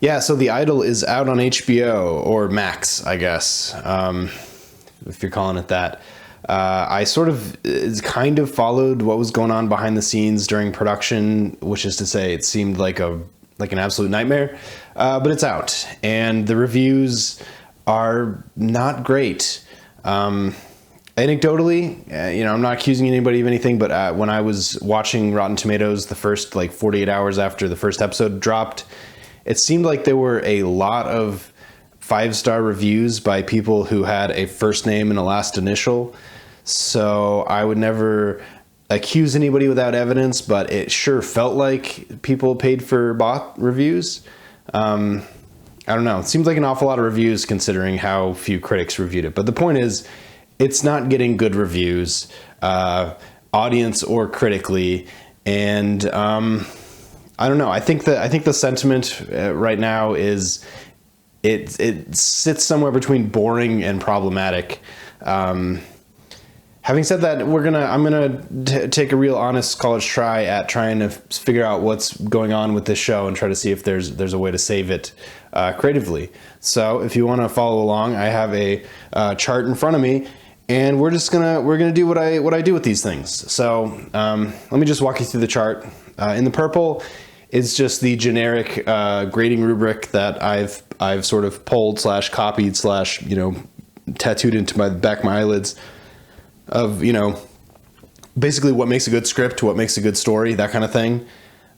Yeah, so The Idol is out on HBO or Max, I guess, if you're calling it that. I sort of kind of followed what was going on behind the scenes during production, which is to say, it seemed like an absolute nightmare. But it's out, and the reviews are not great. Anecdotally, I'm not accusing anybody of anything, but when I was watching Rotten Tomatoes the first 48 hours after the first episode dropped, it seemed like there were a lot of 5-star reviews by people who had a first name and a last initial. So I would never accuse anybody without evidence, but it sure felt like people paid for bot reviews. I don't know. It seems like an awful lot of reviews considering how few critics reviewed it. But the point is, it's not getting good reviews, audience or critically. And I don't know. I think the sentiment right now is it sits somewhere between boring and problematic. Having said that, I'm gonna take a real honest college try at trying to figure out what's going on with this show and try to see if there's a way to save it creatively. So if you want to follow along, I have a chart in front of me, and we're gonna do what I do with these things. So let me just walk you through the chart. In the purple is just the generic grading rubric that I've sort of pulled / copied / tattooed into my back of my eyelids of basically what makes a good script, what makes a good story, that kind of thing.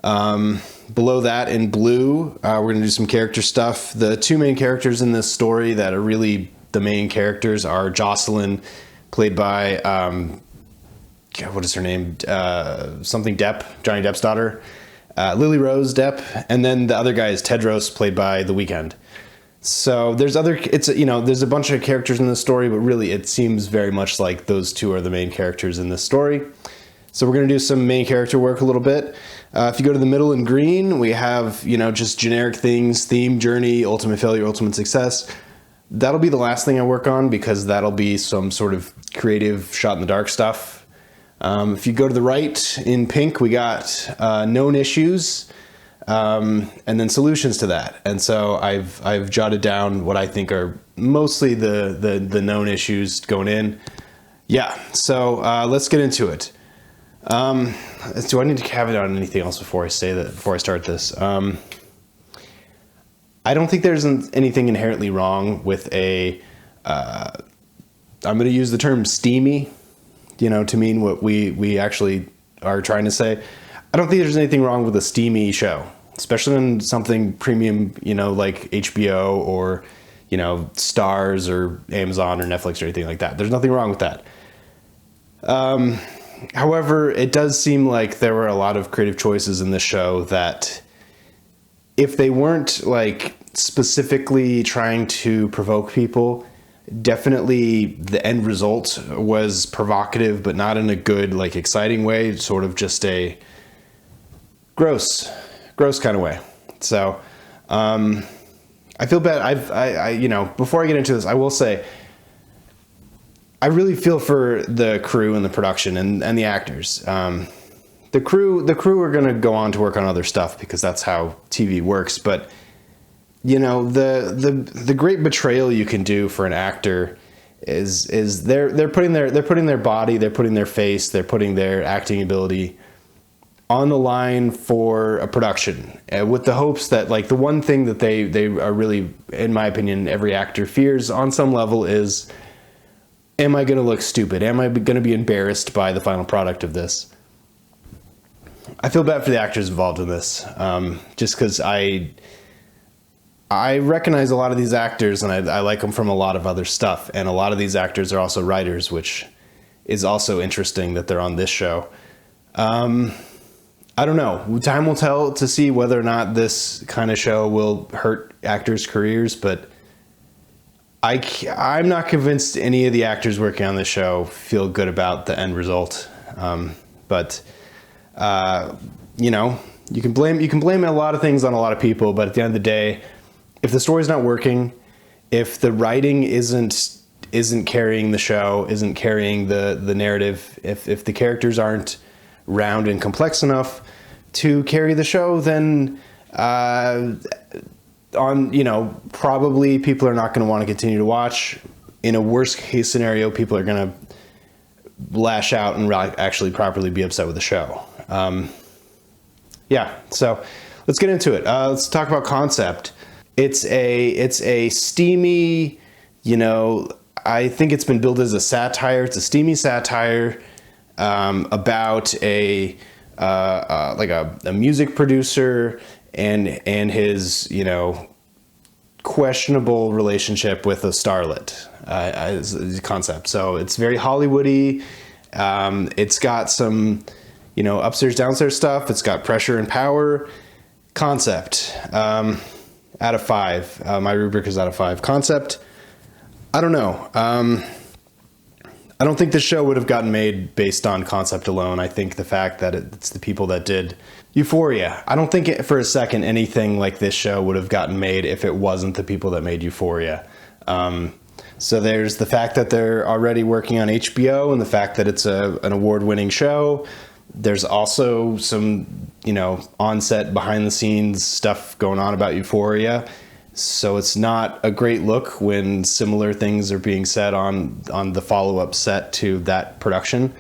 Below that in blue, we're gonna do some character stuff. The two main characters in this story that are really the main characters are Jocelyn, played by what is her name? Something Depp, Johnny Depp's daughter. Lily Rose Depp, and then the other guy is Tedros, played by The Weeknd. So there's a bunch of characters in this story, but really it seems very much like those two are the main characters in this story. So we're going to do some main character work a little bit. If you go to the middle in green, we have, just generic things: theme, journey, ultimate failure, ultimate success. That'll be the last thing I work on because that'll be some sort of creative shot in the dark stuff. If you go to the right in pink, we got known issues, and then solutions to that. And so I've jotted down what I think are mostly the known issues going in. Yeah, so let's get into it. Do I need to caveat on anything else before I start this? I don't think there's anything inherently wrong with I'm going to use the term steamy, to mean what we actually are trying to say. I don't think there's anything wrong with a steamy show, especially on something premium, like HBO or, Stars or Amazon or Netflix or anything like that. There's nothing wrong with that. However, it does seem like there were a lot of creative choices in this show that, if they weren't specifically trying to provoke people, definitely the end result was provocative, but not in a good, exciting way, sort of just a gross kind of way. So, I feel bad. Before I get into this, I will say, I really feel for the crew and the production and the actors. The crew are going to go on to work on other stuff because that's how TV works. But the great betrayal you can do for an actor is they're putting their body, they're putting their face, they're putting their acting ability on the line for a production, with the hopes that the one thing that they are really, in my opinion, every actor fears on some level is, am I going to look stupid? Am I going to be embarrassed by the final product of this? I feel bad for the actors involved in this, just because I recognize a lot of these actors, and I like them from a lot of other stuff. And a lot of these actors are also writers, which is also interesting that they're on this show. I don't know. Time will tell to see whether or not this kind of show will hurt actors' careers, but I'm not convinced any of the actors working on this show feel good about the end result. But you can blame a lot of things on a lot of people, but at the end of the day, if the story's not working, if the writing isn't carrying the show, isn't carrying the narrative, if the characters aren't round and complex enough to carry the show, then probably people are not going to want to continue to watch. In a worst case scenario, people are going to lash out and actually properly be upset with the show. So let's get into it. Let's talk about concept. It's a steamy, I think it's been billed as a satire. It's a steamy satire about a music producer and his questionable relationship with a starlet. Is the concept. So it's very Hollywoody. It's got some upstairs downstairs stuff. It's got pressure and power. Concept out of 5. My rubric is out of 5. Concept, I don't know. I don't think this show would have gotten made based on concept alone. I think the fact that it's the people that did Euphoria. I don't think for a second anything like this show would have gotten made if it wasn't the people that made Euphoria. So there's the fact that they're already working on HBO and the fact that it's an award-winning show. There's also some, on-set, behind-the-scenes stuff going on about Euphoria. So it's not a great look when similar things are being said on the follow-up set to that production.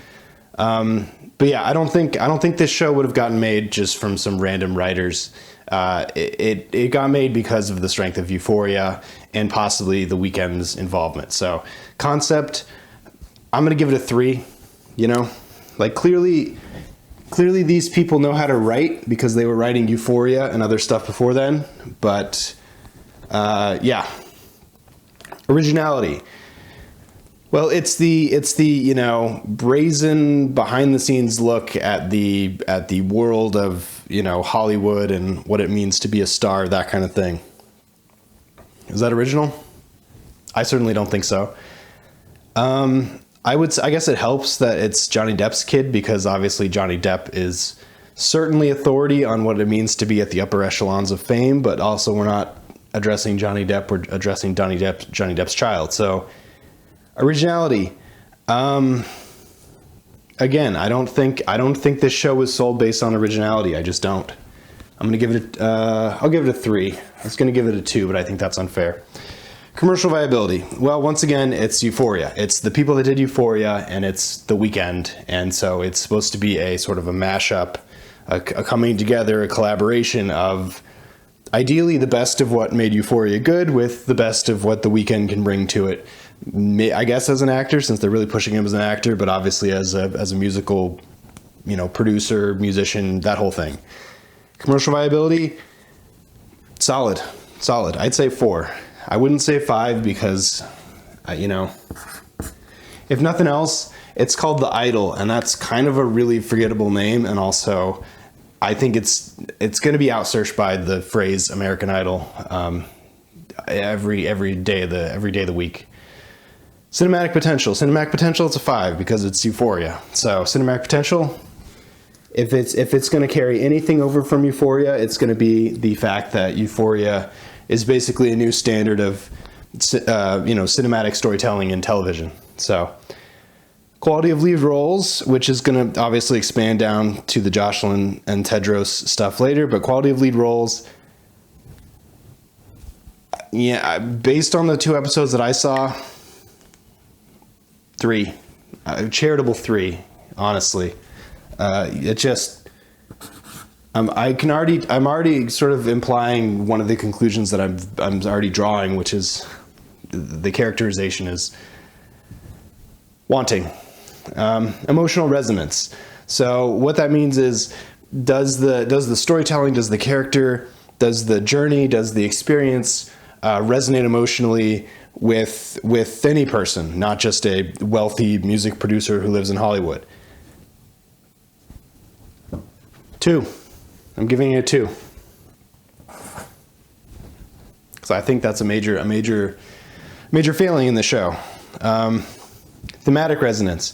But yeah, I don't think this show would have gotten made just from some random writers. It got made because of the strength of Euphoria and possibly The Weeknd's involvement. So concept, I'm going to give it a 3, clearly these people know how to write because they were writing Euphoria and other stuff before then. But originality. Well, it's the brazen behind the scenes look at the world of Hollywood and what it means to be a star, that kind of thing. Is that original? I certainly don't think so. I guess it helps that it's Johnny Depp's kid because obviously Johnny Depp is certainly authority on what it means to be at the upper echelons of fame, but also we're not addressing Johnny Depp, we're addressing Johnny Depp's child. So originality. Again, I don't think this show was sold based on originality. I just don't. I'm going to give it I'll give it a 3. I was going to give it a 2, but I think that's unfair. Commercial viability. Well, once again, it's Euphoria. It's the people that did Euphoria, and it's The Weeknd. And so it's supposed to be a sort of a mashup, a coming together, a collaboration of ideally the best of what made Euphoria good with the best of what The Weeknd can bring to it. I guess as an actor, since they're really pushing him as an actor, but obviously as a musical, producer, musician, that whole thing. Commercial viability, solid. I'd say 4. I wouldn't say 5 because, if nothing else, it's called The Idol, and that's kind of a really forgettable name, and also I think it's going to be outsearched by the phrase American Idol every day of the week. Cinematic potential, it's a 5 because it's Euphoria. So cinematic potential, if it's going to carry anything over from Euphoria, it's going to be the fact that Euphoria is basically a new standard of cinematic storytelling in television. So quality of lead roles, which is going to obviously expand down to the Jocelyn and Tedros stuff later, but quality of lead roles, yeah, based on the 2 episodes that I saw, 3, charitable 3, honestly. It just, I'm already sort of implying one of the conclusions that I'm already drawing, which is the characterization is wanting. Emotional resonance. So what that means is, does the storytelling, does the character, does the journey, does the experience resonate emotionally with any person, not just a wealthy music producer who lives in Hollywood? 2. I'm giving it a 2. So I think that's a major failing in the show. Thematic resonance.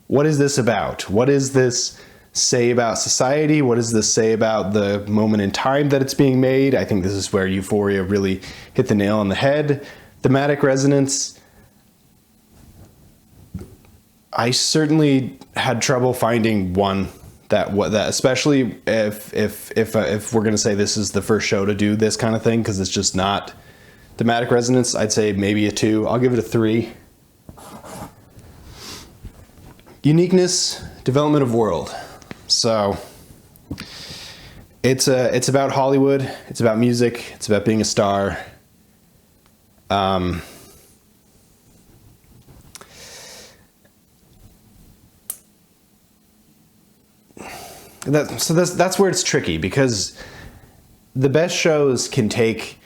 What is this about? What does this say about society? What does this say about the moment in time that it's being made? I think this is where Euphoria really hit the nail on the head. Thematic resonance. I certainly had trouble finding one that especially if we're going to say this is the first show to do this kind of thing, because it's just not thematic resonance, I'd say maybe a 2. I'll give it a 3. Uniqueness, development of world. So it's about Hollywood, it's about music, it's about being a star. That's where it's tricky, because the best shows can take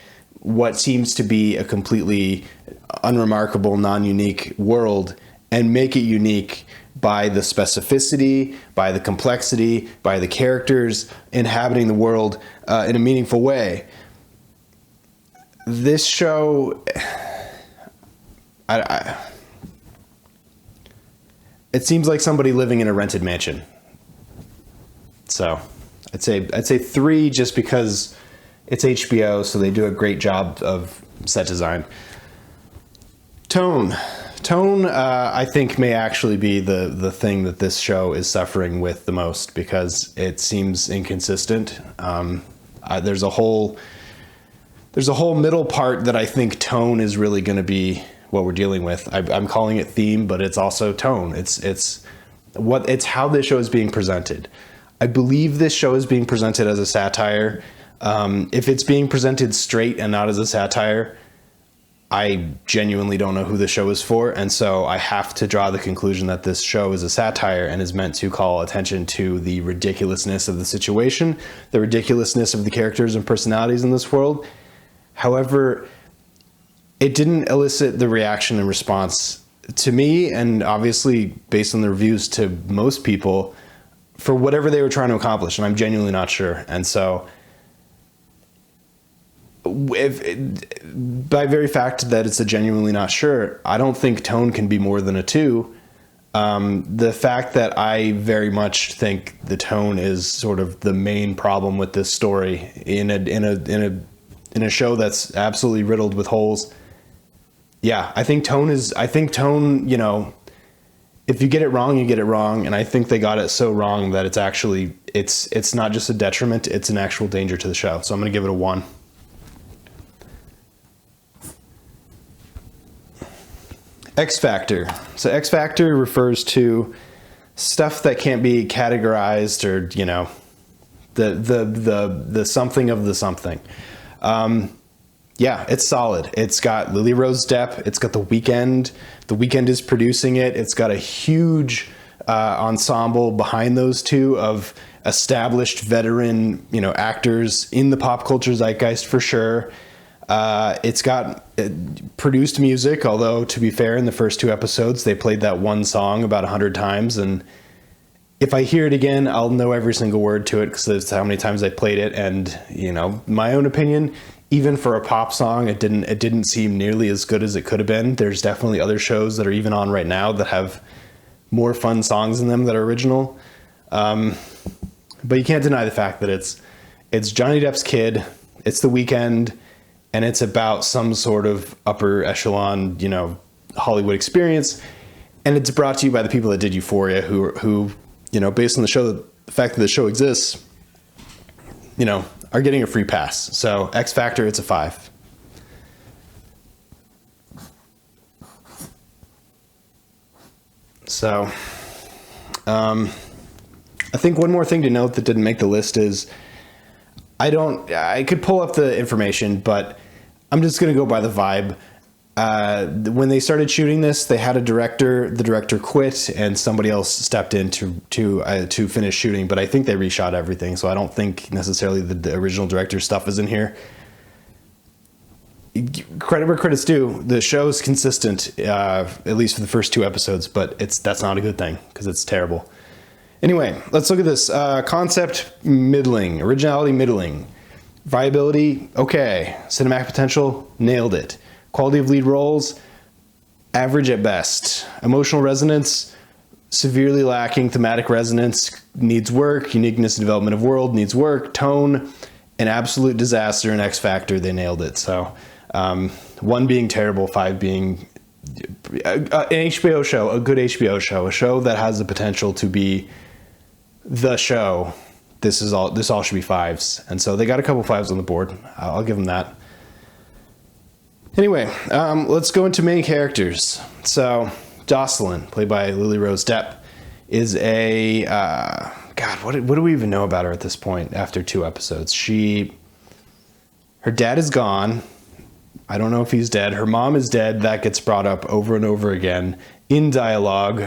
what seems to be a completely unremarkable, non-unique world and make it unique by the specificity, by the complexity, by the characters inhabiting the world in a meaningful way. This show, it seems like somebody living in a rented mansion. So I'd say 3, just because it's HBO, so they do a great job of set design. Tone, I think may actually be the thing that this show is suffering with the most, because it seems inconsistent. There's a whole middle part that I think tone is really going to be what we're dealing with. I'm calling it theme, but it's also tone. It's how this show is being presented. I believe this show is being presented as a satire. If it's being presented straight and not as a satire, I genuinely don't know who the show is for. And so I have to draw the conclusion that this show is a satire and is meant to call attention to the ridiculousness of the situation, the ridiculousness of the characters and personalities in this world. However, it didn't elicit the reaction and response to me, and obviously based on the reviews, to most people, for whatever they were trying to accomplish. And I'm genuinely not sure. And so by very fact that it's a genuinely not sure, I don't think tone can be more than a 2. The fact that I very much think the tone is sort of the main problem with this story in a show that's absolutely riddled with holes. Yeah, I think tone, if you get it wrong, you get it wrong. And I think they got it so wrong that it's not just a detriment, it's an actual danger to the show. So I'm going to give it a 1. X Factor. So X Factor refers to stuff that can't be categorized, or, the something of the something. Yeah, it's solid. It's got Lily Rose Depp. It's got The Weeknd. The Weeknd is producing it. It's got a huge ensemble behind those two of established veteran, actors in the pop culture zeitgeist for sure. It's got produced music, although to be fair, in the first 2 episodes, they played that one song about 100 times. And if I hear it again, I'll know every single word to it, because that's how many times I played it. And, my own opinion, even for a pop song, it didn't seem nearly as good as it could have been. There's definitely other shows that are even on right now that have more fun songs in them that are original. But you can't deny the fact that it's Johnny Depp's kid, it's The Weeknd, and it's about some sort of upper echelon, Hollywood experience. And it's brought to you by the people that did Euphoria, who based on the fact that the show exists, are getting a free pass. So X Factor, it's a 5. So I think one more thing to note that didn't make the list is, I could pull up the information, but I'm just going to go by the vibe. When they started shooting this, they had a director. The director quit, and somebody else stepped in to finish shooting. But I think they reshot everything, so I don't think necessarily the original director's stuff is in here. Credit where credit's due. The show is consistent, at least for the first 2 episodes, but that's not a good thing, because it's terrible. Anyway, let's look at this. Concept, middling. Originality, middling. Viability, okay. Cinematic potential, nailed it. Quality of lead roles, average at best. Emotional resonance, severely lacking. Thematic resonance, needs work. Uniqueness and development of world, needs work. Tone, an absolute disaster. And X Factor, they nailed it. So 1 being terrible, 5 being an HBO show, a good HBO show, a show that has the potential to be the show, this all should be 5s. And so they got a couple 5s on the board. I'll give them that. Anyway, let's go into main characters. So Jocelyn, played by Lily Rose Depp, is a God. What do we even know about her at this point? After 2 episodes, her dad is gone. I don't know if he's dead. Her mom is dead. That gets brought up over and over again in dialogue.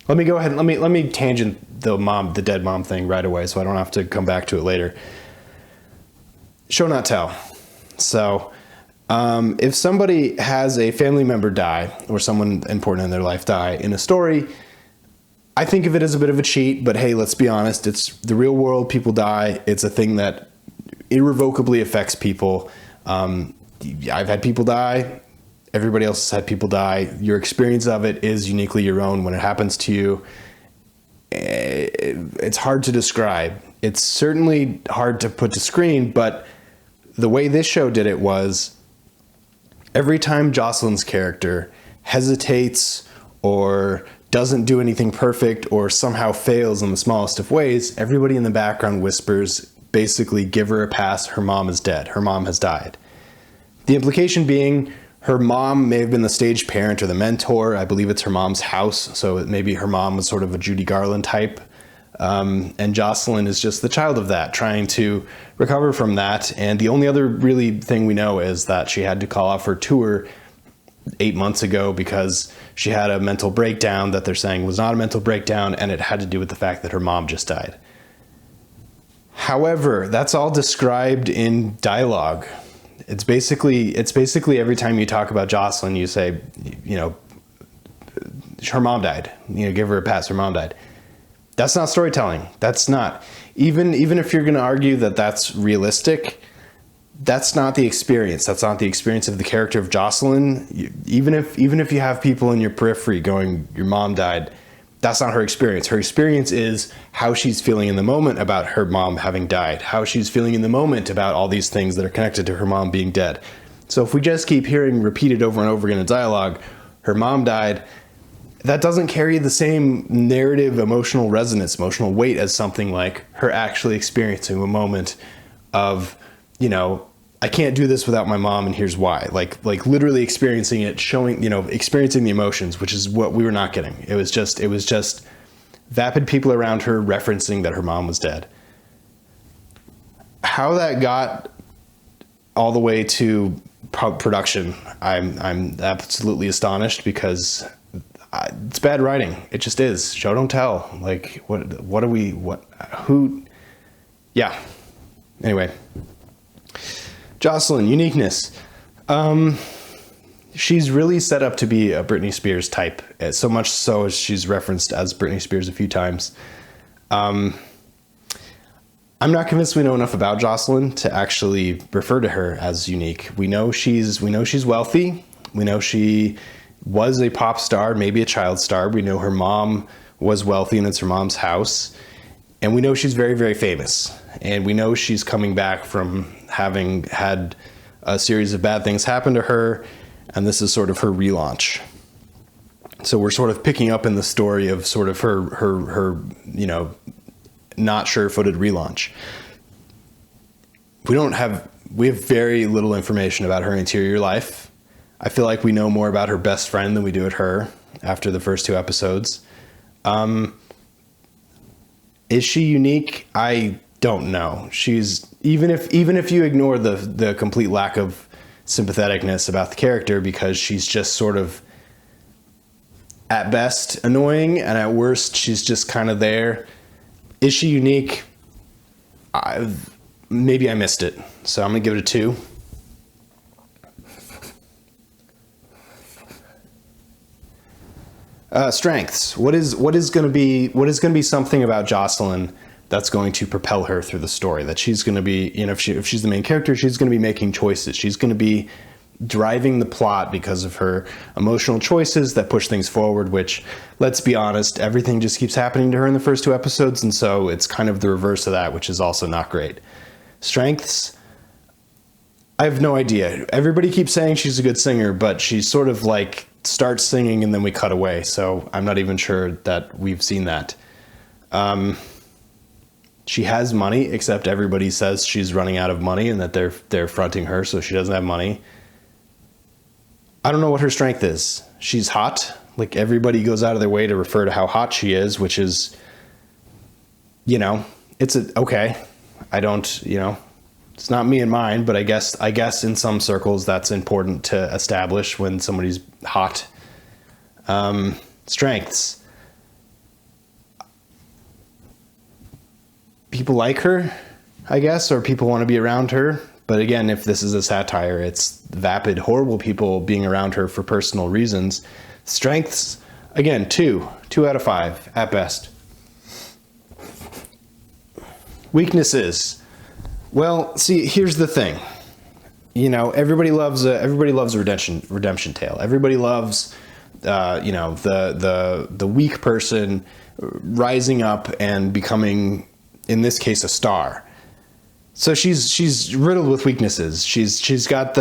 Let me go ahead and let me tangent the dead mom thing right away, so I don't have to come back to it later. Show not tell. So, if somebody has a family member die or someone important in their life die in a story, I think of it as a bit of a cheat. But hey, let's be honest. It's the real world. People die. It's a thing that irrevocably affects people. I've had people die. Everybody else has had people die. Your experience of it is uniquely your own when it happens to you. It's hard to describe. It's certainly hard to put to screen, but the way this show did it was every time Jocelyn's character hesitates or doesn't do anything perfect or somehow fails in the smallest of ways, everybody in the background whispers, basically, give her a pass. Her mom is dead. Her mom has died. The implication being her mom may have been the stage parent or the mentor. I believe it's her mom's house. So maybe her mom was sort of a Judy Garland type. And Jocelyn is just the child of that, trying to recover from that. And the only other really thing we know is that she had to call off her tour 8 months ago because she had a mental breakdown that they're saying was not a mental breakdown, and it had to do with the fact that her mom just died. However, that's all described in dialogue. It's basically every time you talk about Jocelyn, you say, her mom died. Give her a pass. Her mom died. That's not storytelling. That's not. Even if you're going to argue that that's realistic, that's not the experience. That's not the experience of the character of Jocelyn. Even if you have people in your periphery going, your mom died, that's not her experience. Her experience is how she's feeling in the moment about her mom having died, how she's feeling in the moment about all these things that are connected to her mom being dead. So if we just keep hearing repeated over and over again in dialogue, her mom died, that doesn't carry the same narrative, emotional resonance, emotional weight as something like her actually experiencing a moment of, I can't do this without my mom, and here's why. Like literally experiencing it, showing, experiencing the emotions, which is what we were not getting. It was just vapid people around her referencing that her mom was dead. How that got all the way to production, I'm absolutely astonished, because it's bad writing. It just is. Show don't tell. Like, yeah. Anyway. Jocelyn, uniqueness. She's really set up to be a Britney Spears type, so much so as she's referenced as Britney Spears a few times. I'm not convinced we know enough about Jocelyn to actually refer to her as unique. We know she's wealthy. We know she was a pop star, maybe a child star. We know her mom was wealthy and it's her mom's house. And we know she's very, very famous. And we know she's coming back from having had a series of bad things happen to her. And this is sort of her relaunch. So we're sort of picking up in the story of sort of her not sure-footed relaunch. We have very little information about her interior life. I feel like we know more about her best friend than we do at her after the first 2 episodes. Is she unique? I don't know. She's even if you ignore the complete lack of sympatheticness about the character, because she's just sort of at best annoying and at worst she's just kind of there. Is she unique? Maybe I missed it. So I'm gonna give it a 2. Strengths. What is going to be something about Jocelyn that's going to propel her through the story? That she's going to be, if she's the main character, she's going to be making choices. She's going to be driving the plot because of her emotional choices that push things forward, which, let's be honest, everything just keeps happening to her in the first 2 episodes. And so it's kind of the reverse of that, which is also not great. Strengths. I have no idea. Everybody keeps saying she's a good singer, but she's sort of like starts singing and then we cut away. So I'm not even sure that we've seen that. She has money, except everybody says she's running out of money and that they're fronting her, so she doesn't have money. I don't know what her strength is. She's hot. Like, everybody goes out of their way to refer to how hot she is, which is, okay. I don't, it's not me and mine, but I guess in some circles that's important to establish when somebody's hot. Strengths. People like her, I guess, or people want to be around her. But again, if this is a satire, it's vapid, horrible people being around her for personal reasons. Strengths, again, 2 out of 5 at best. Weaknesses. Well, see, here's the thing. Everybody loves a redemption tale. Everybody loves, the weak person rising up and becoming, in this case, a star. So she's riddled with weaknesses. She's got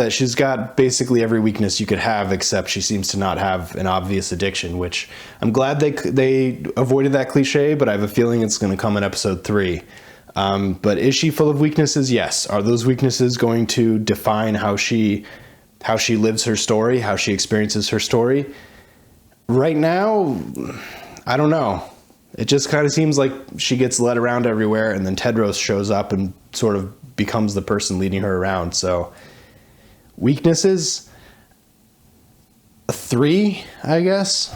basically every weakness you could have, except she seems to not have an obvious addiction, which I'm glad they avoided that cliche, but I have a feeling it's going to come in episode 3. But is she full of weaknesses? Yes. Are those weaknesses going to define how she lives her story, how she experiences her story? Right now, I don't know. It just kind of seems like she gets led around everywhere, and then Tedros shows up and sort of becomes the person leading her around. So, weaknesses, a 3, I guess.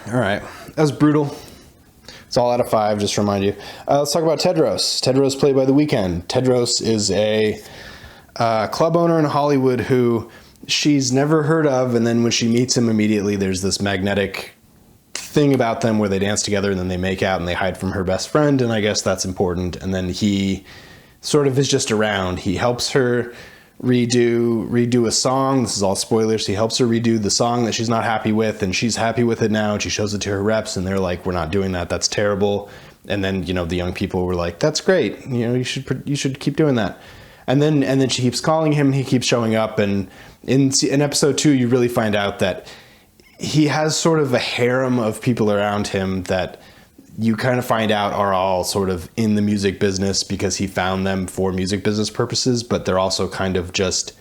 All right, that was brutal. It's all out of 5, just to remind you. Let's talk about Tedros. Tedros, played by The Weeknd. Tedros is a club owner in Hollywood who she's never heard of, and then when she meets him immediately, there's this magnetic thing about them where they dance together and then they make out and they hide from her best friend, and I guess that's important. And then he sort of is just around. He helps her redo a song. This is all spoilers. He helps her redo the song that she's not happy with, and she's happy with it now, and she shows it to her reps, and they're like, we're not doing that. That's terrible. And then, the young people were like, that's great. You should keep doing that. And then she keeps calling him. He keeps showing up. And in episode 2, you really find out that he has sort of a harem of people around him that you kind of find out are all sort of in the music business because he found them for music business purposes, but they're also kind of just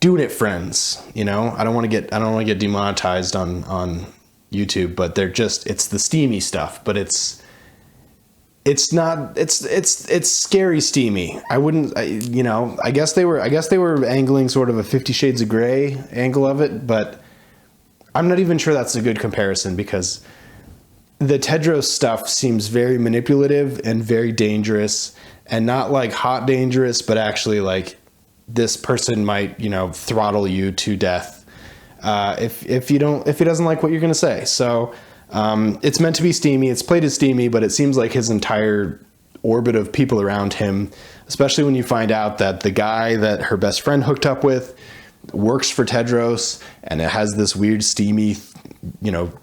doing it friends. I don't want to get demonetized on YouTube, but it's the steamy stuff, but it's scary steamy. I guess they were angling sort of a 50 Shades of Grey angle of it, but I'm not even sure that's a good comparison because the Tedros stuff seems very manipulative and very dangerous, and not like hot dangerous, but actually like this person might, throttle you to death if he doesn't like what you're going to say. So it's meant to be steamy. It's played as steamy, but it seems like his entire orbit of people around him, especially when you find out that the guy that her best friend hooked up with works for Tedros, and it has this weird steamy,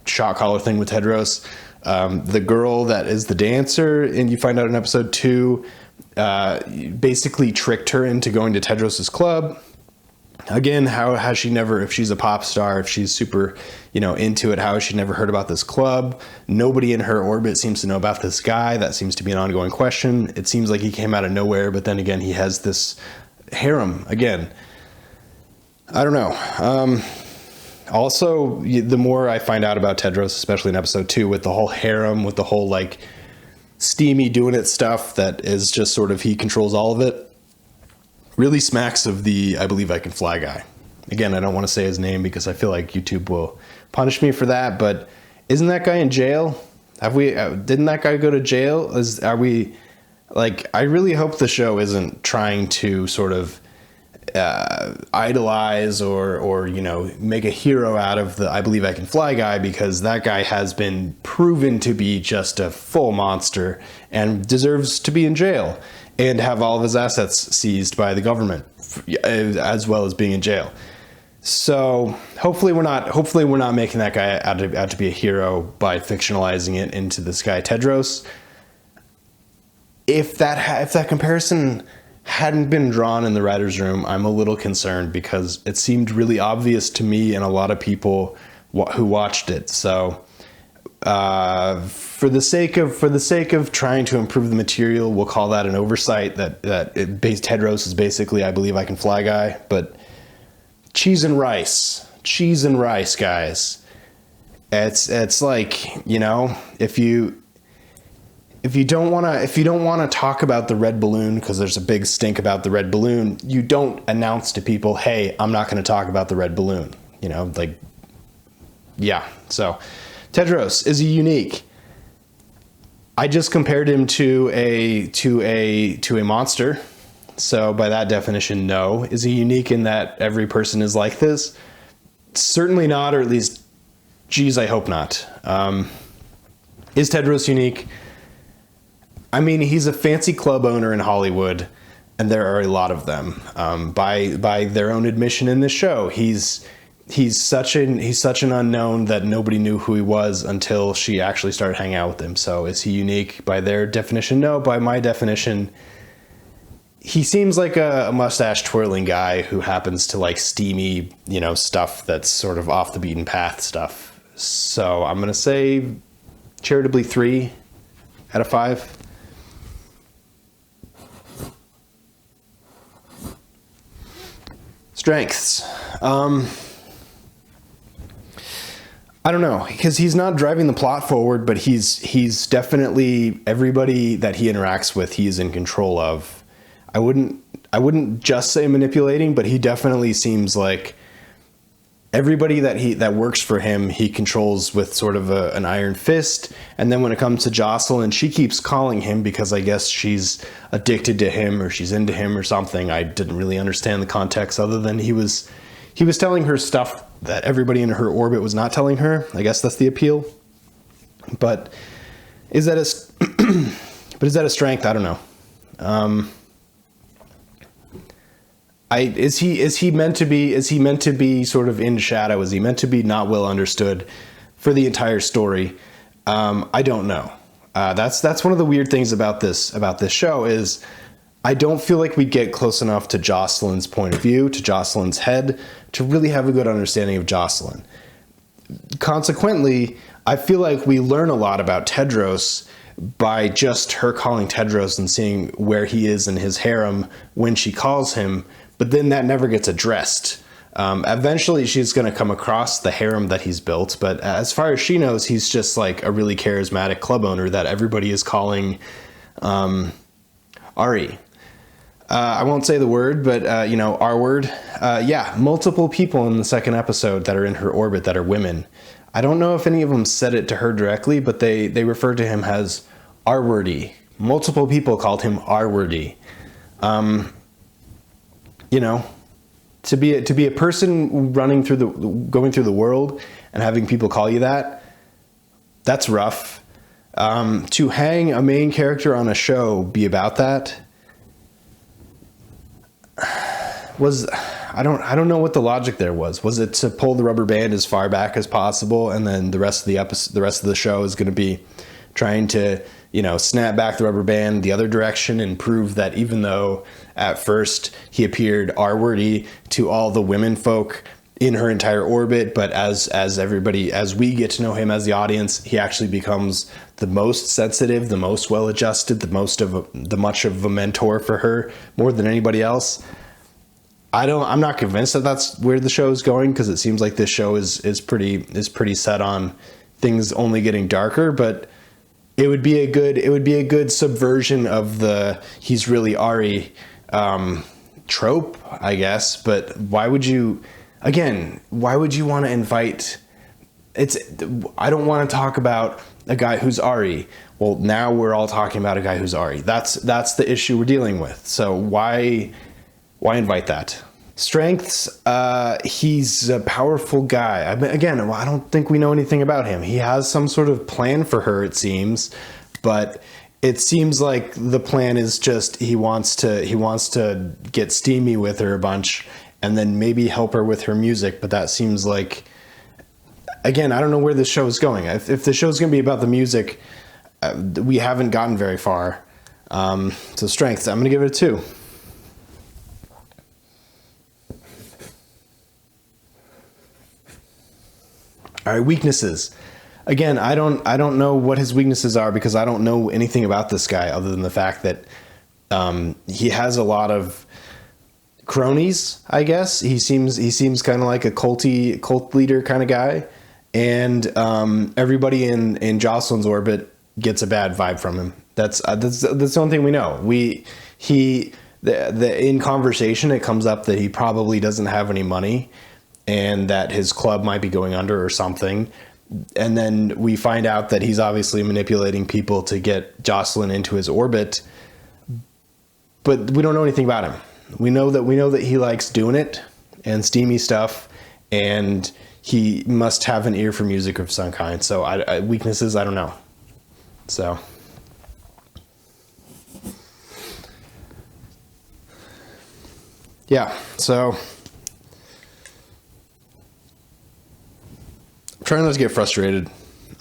shot collar thing with Tedros. The girl that is the dancer, and you find out in episode 2, basically tricked her into going to Tedros's club. Again, how has she never, if she's a pop star, if she's super, into it, how has she never heard about this club? Nobody in her orbit seems to know about this guy. That seems to be an ongoing question. It seems like he came out of nowhere, but then again, he has this harem again. I don't know. Also, the more I find out about Tedros, especially in episode 2, with the whole harem, with the whole like steamy doing it stuff that is just sort of he controls all of it, really smacks of the I Believe I Can Fly guy. Again, I don't want to say his name because I feel like YouTube will punish me for that, but isn't that guy in jail? Didn't that guy go to jail? I really hope the show isn't trying to sort of idolize or make a hero out of the I Believe I Can Fly guy, because that guy has been proven to be just a full monster and deserves to be in jail and have all of his assets seized by the government, as well as being in jail. So hopefully we're not making that guy out to be a hero by fictionalizing it into this guy Tedros. If that comparison hadn't been drawn in the writer's room, I'm a little concerned, because it seemed really obvious to me and a lot of people who watched it. So for the sake of trying to improve the material, we'll call that an oversight. Tedros is basically I Believe I Can Fly guy, but cheese and rice, guys. It's like, you know, if you don't want to talk about the red balloon because there's a big stink about the red balloon, you don't announce to people, hey, I'm not going to talk about the red balloon. You know, like, yeah. So Tedros, is he unique? I just compared him to a monster. So by that definition, no. Is he unique in that every person is like this? Certainly not, or at least, geez, I hope not. Is Tedros unique? I mean, he's a fancy club owner in Hollywood, and there are a lot of them. By their own admission in this show, he's such an unknown that nobody knew who he was until she actually started hanging out with him. So is he unique by their definition? No. By my definition, he seems like a mustache twirling guy who happens to like steamy, you know, stuff that's sort of off the beaten path stuff. So I'm gonna say charitably 3 out of 5. Strengths. I don't know, because he's not driving the plot forward, but he's definitely, everybody that he interacts with, he's in control of. I wouldn't just say manipulating, but he definitely seems like everybody that works for him, he controls with sort of an iron fist. And then when it comes to Jocelyn, she keeps calling him because I guess she's addicted to him or she's into him or something. I didn't really understand the context other than he was telling her stuff that everybody in her orbit was not telling her. I guess that's the appeal. But is that a strength? I don't know. Is he meant to be sort of in shadow? Is he meant to be not well understood for the entire story? I don't know. That's one of the weird things about this show is I don't feel like we get close enough to Jocelyn's point of view, to Jocelyn's head, to really have a good understanding of Jocelyn. Consequently, I feel like we learn a lot about Tedros by just her calling Tedros and seeing where he is in his harem when she calls him, but then that never gets addressed. Eventually she's going to come across the harem that he's built, but as far as she knows, he's just like a really charismatic club owner that everybody is calling Ari. I won't say the word, but R word. Yeah, multiple people in the second episode that are in her orbit that are women. I don't know if any of them said it to her directly, but they referred to him as R-wordy. Multiple people called him R-wordy. To be a person going through the world and having people call you that, that's rough. To hang a main character on a show be about that was, I don't know what the logic there was. Was it to pull the rubber band as far back as possible, and then the rest of the show is going to be trying to, snap back the rubber band the other direction and prove that even though at first he appeared R-wordy to all the women folk in her entire orbit, but as we get to know him as the audience, he actually becomes the most sensitive, the most well-adjusted, the much of a mentor for her, more than anybody else. I'm not convinced that that's where the show is going, because it seems like this show is pretty set on things only getting darker, but it would be a good subversion of the he's really Ari trope, I guess. But why would you want to invite? I don't want to talk about a guy who's Ari. Well, now we're all talking about a guy who's Ari. That's the issue we're dealing with. So why invite that? Strengths, he's a powerful guy. I don't think we know anything about him. He has some sort of plan for her, it seems, but it seems like the plan is just he wants to get steamy with her a bunch and then maybe help her with her music. But that seems like, again, I don't know where this show is going. If the show's going to be about the music, we haven't gotten very far. So strengths, I'm going to give it a 2. All right, weaknesses. Again, I don't know what his weaknesses are because I don't know anything about this guy other than the fact that he has a lot of cronies, I guess. He seems kind of like a cult leader kind of guy, and everybody in Jocelyn's orbit gets a bad vibe from him. That's the only thing we know. In conversation, it comes up that he probably doesn't have any money, and that his club might be going under or something. And then we find out that he's obviously manipulating people to get Jocelyn into his orbit, but we don't know anything about him. We know that he likes doing it and steamy stuff, and he must have an ear for music of some kind. So weaknesses, I don't know. So yeah, so I'm trying not to get frustrated.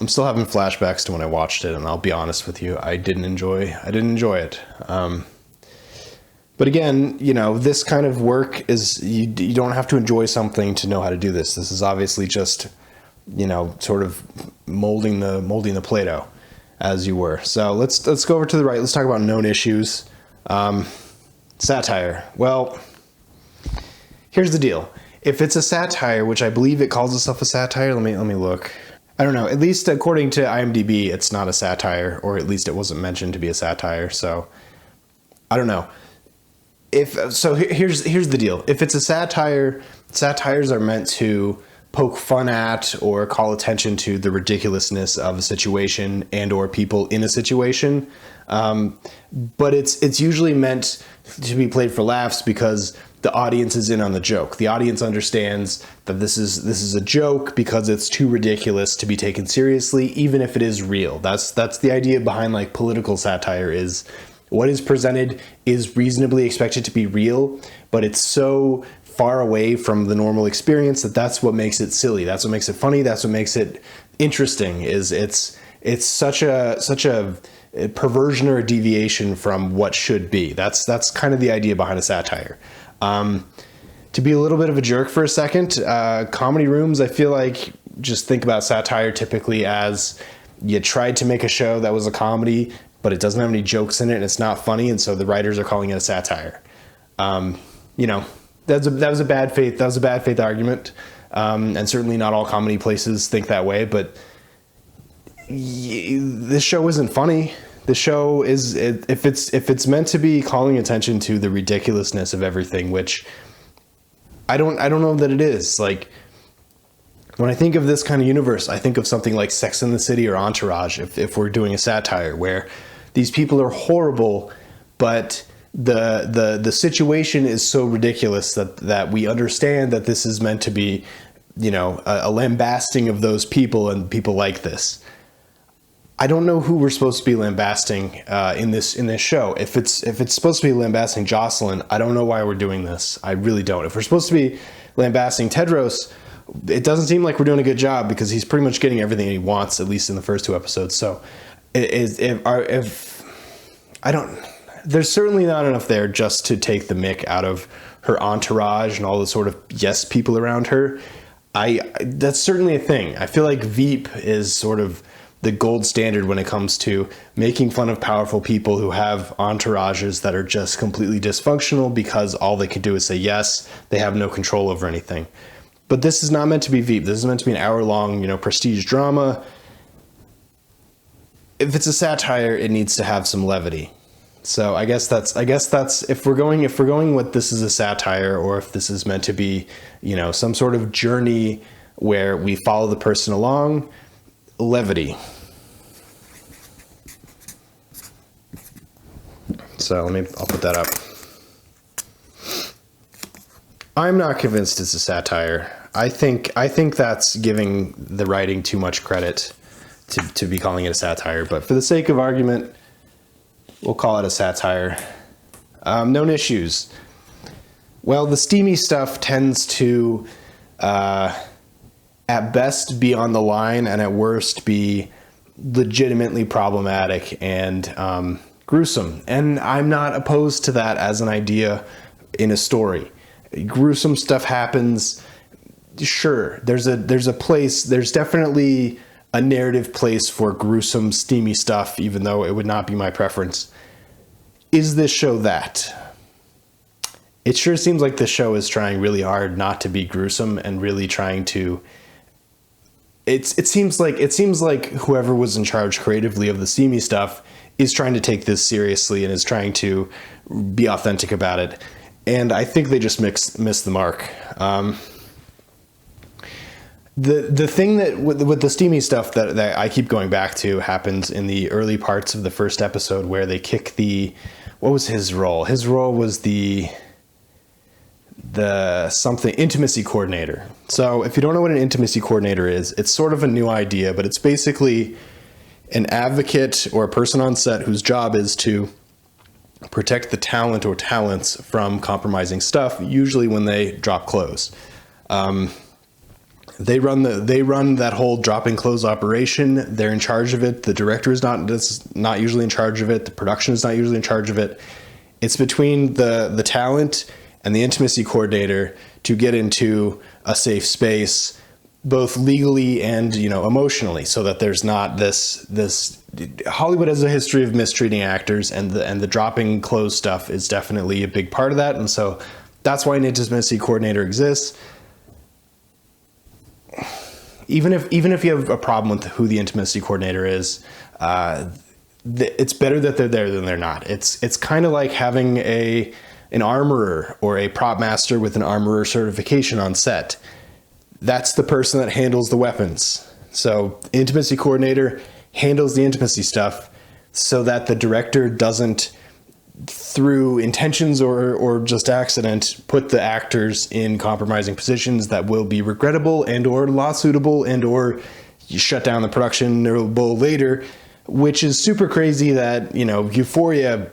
I'm still having flashbacks to when I watched it, and I'll be honest with you, I didn't enjoy it. But again, this kind of work is, you don't have to enjoy something to know how to do this. This is obviously just, sort of molding the Play-Doh, as you were. So let's go over to the right. Let's talk about known issues. Satire. Well, here's the deal. If it's a satire, which I believe it calls itself a satire, let me look. I don't know. At least according to IMDb, it's not a satire, or at least it wasn't mentioned to be a satire. So I don't know. Here's the deal. If it's a satire, satires are meant to poke fun at or call attention to the ridiculousness of a situation and or people in a situation. But it's usually meant to be played for laughs because the audience is in on the joke. The audience understands that this is a joke because it's too ridiculous to be taken seriously, even if it is real. That's the idea behind like political satire is what is presented is reasonably expected to be real, but it's so far away from the normal experience that's what makes it silly. That's what makes it funny. That's what makes it interesting. Is it's such a perversion or a deviation from what should be. That's kind of the idea behind a satire. To be a little bit of a jerk for a second, comedy rooms, I feel like just think about satire typically as you tried to make a show that was a comedy, but it doesn't have any jokes in it and it's not funny, and so the writers are calling it a satire. That was a bad faith argument, and certainly not all comedy places think that way. But this show isn't funny. The show is, if it's meant to be calling attention to the ridiculousness of everything, which I don't know that it is. Like, when I think of this kind of universe, I think of something like Sex and the City or Entourage, if we're doing a satire where these people are horrible, but the situation is so ridiculous that we understand that this is meant to be, a lambasting of those people and people like this. I don't know who we're supposed to be lambasting in this show. If it's supposed to be lambasting Jocelyn, I don't know why we're doing this. I really don't. If we're supposed to be lambasting Tedros, it doesn't seem like we're doing a good job because he's pretty much getting everything he wants, at least in the first two episodes. So there's certainly not enough there just to take the mick out of her entourage and all the sort of yes people around her. That's certainly a thing. I feel like Veep is sort of the gold standard when it comes to making fun of powerful people who have entourages that are just completely dysfunctional because all they could do is say yes. They have no control over anything. But this is not meant to be Veep. This is meant to be an hour-long, prestige drama. If it's a satire, it needs to have some levity. So I guess that's if we're going with this is a satire, or if this is meant to be, some sort of journey where we follow the person along, levity. So I'll put that up. I'm not convinced it's a satire. I think that's giving the writing too much credit to be calling it a satire, but for the sake of argument, we'll call it a satire. Known issues. Well, the steamy stuff tends to, at best, be on the line, and at worst, be legitimately problematic and gruesome. And I'm not opposed to that as an idea in a story. Gruesome stuff happens. sure, there's a place, there's definitely a narrative place for gruesome, steamy stuff, even though it would not be my preference. Is this show that? It sure seems like this show is trying really hard not to be gruesome and really trying to. It seems like whoever was in charge creatively of the steamy stuff is trying to take this seriously and is trying to be authentic about it. And I think they just missed the mark. The thing that with the steamy stuff that I keep going back to happens in the early parts of the first episode, where they kick what was his role? His role was the something intimacy coordinator. So if you don't know what an intimacy coordinator is, it's sort of a new idea, but it's basically an advocate or a person on set whose job is to protect the talent or talents from compromising stuff, usually when they drop clothes. They run that whole dropping clothes operation. They're in charge of it. The director is not usually in charge of it. The production is not usually in charge of it. It's between the talent and the intimacy coordinator to get into a safe space, both legally and, emotionally, so that there's not this Hollywood has a history of mistreating actors, and the dropping clothes stuff is definitely a big part of that. And so that's why an intimacy coordinator exists. Even if you have a problem with who the intimacy coordinator is, it's better that they're there than they're not. It's kind of like having an armorer or a prop master with an armorer certification on set. That's the person that handles the weapons. So intimacy coordinator handles the intimacy stuff so that the director doesn't, through intentions or just accident, put the actors in compromising positions that will be regrettable and or lawsuitable and or you shut down the production later, which is super crazy that, Euphoria,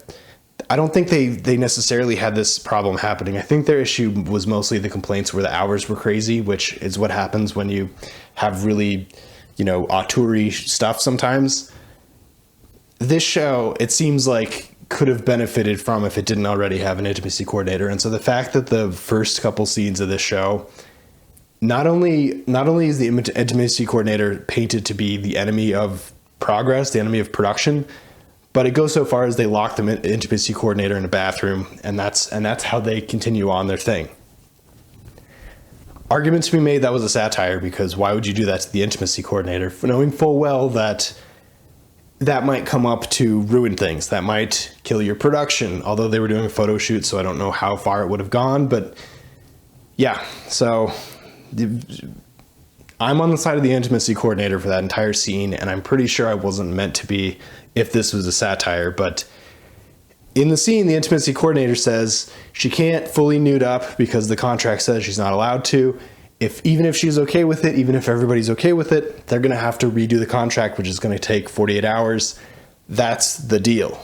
I don't think they necessarily had this problem happening. I think their issue was mostly the complaints where the hours were crazy, which is what happens when you have really, auteur-y stuff sometimes. This show, it seems like, could have benefited from if it didn't already have an intimacy coordinator. And so the fact that the first couple scenes of this show, not only is the intimacy coordinator painted to be the enemy of progress, the enemy of production, but it goes so far as they lock the intimacy coordinator in a bathroom, and that's how they continue on their thing. Arguments to be made that was a satire, because why would you do that to the intimacy coordinator, knowing full well that might come up to ruin things, that might kill your production, although they were doing a photo shoot, so I don't know how far it would have gone, but yeah, so I'm on the side of the intimacy coordinator for that entire scene, and I'm pretty sure I wasn't meant to be if this was a satire. But in the scene, the intimacy coordinator says she can't fully nude up because the contract says she's not allowed to. Even if she's okay with it, even if everybody's okay with it, they're going to have to redo the contract, which is going to take 48 hours. That's the deal.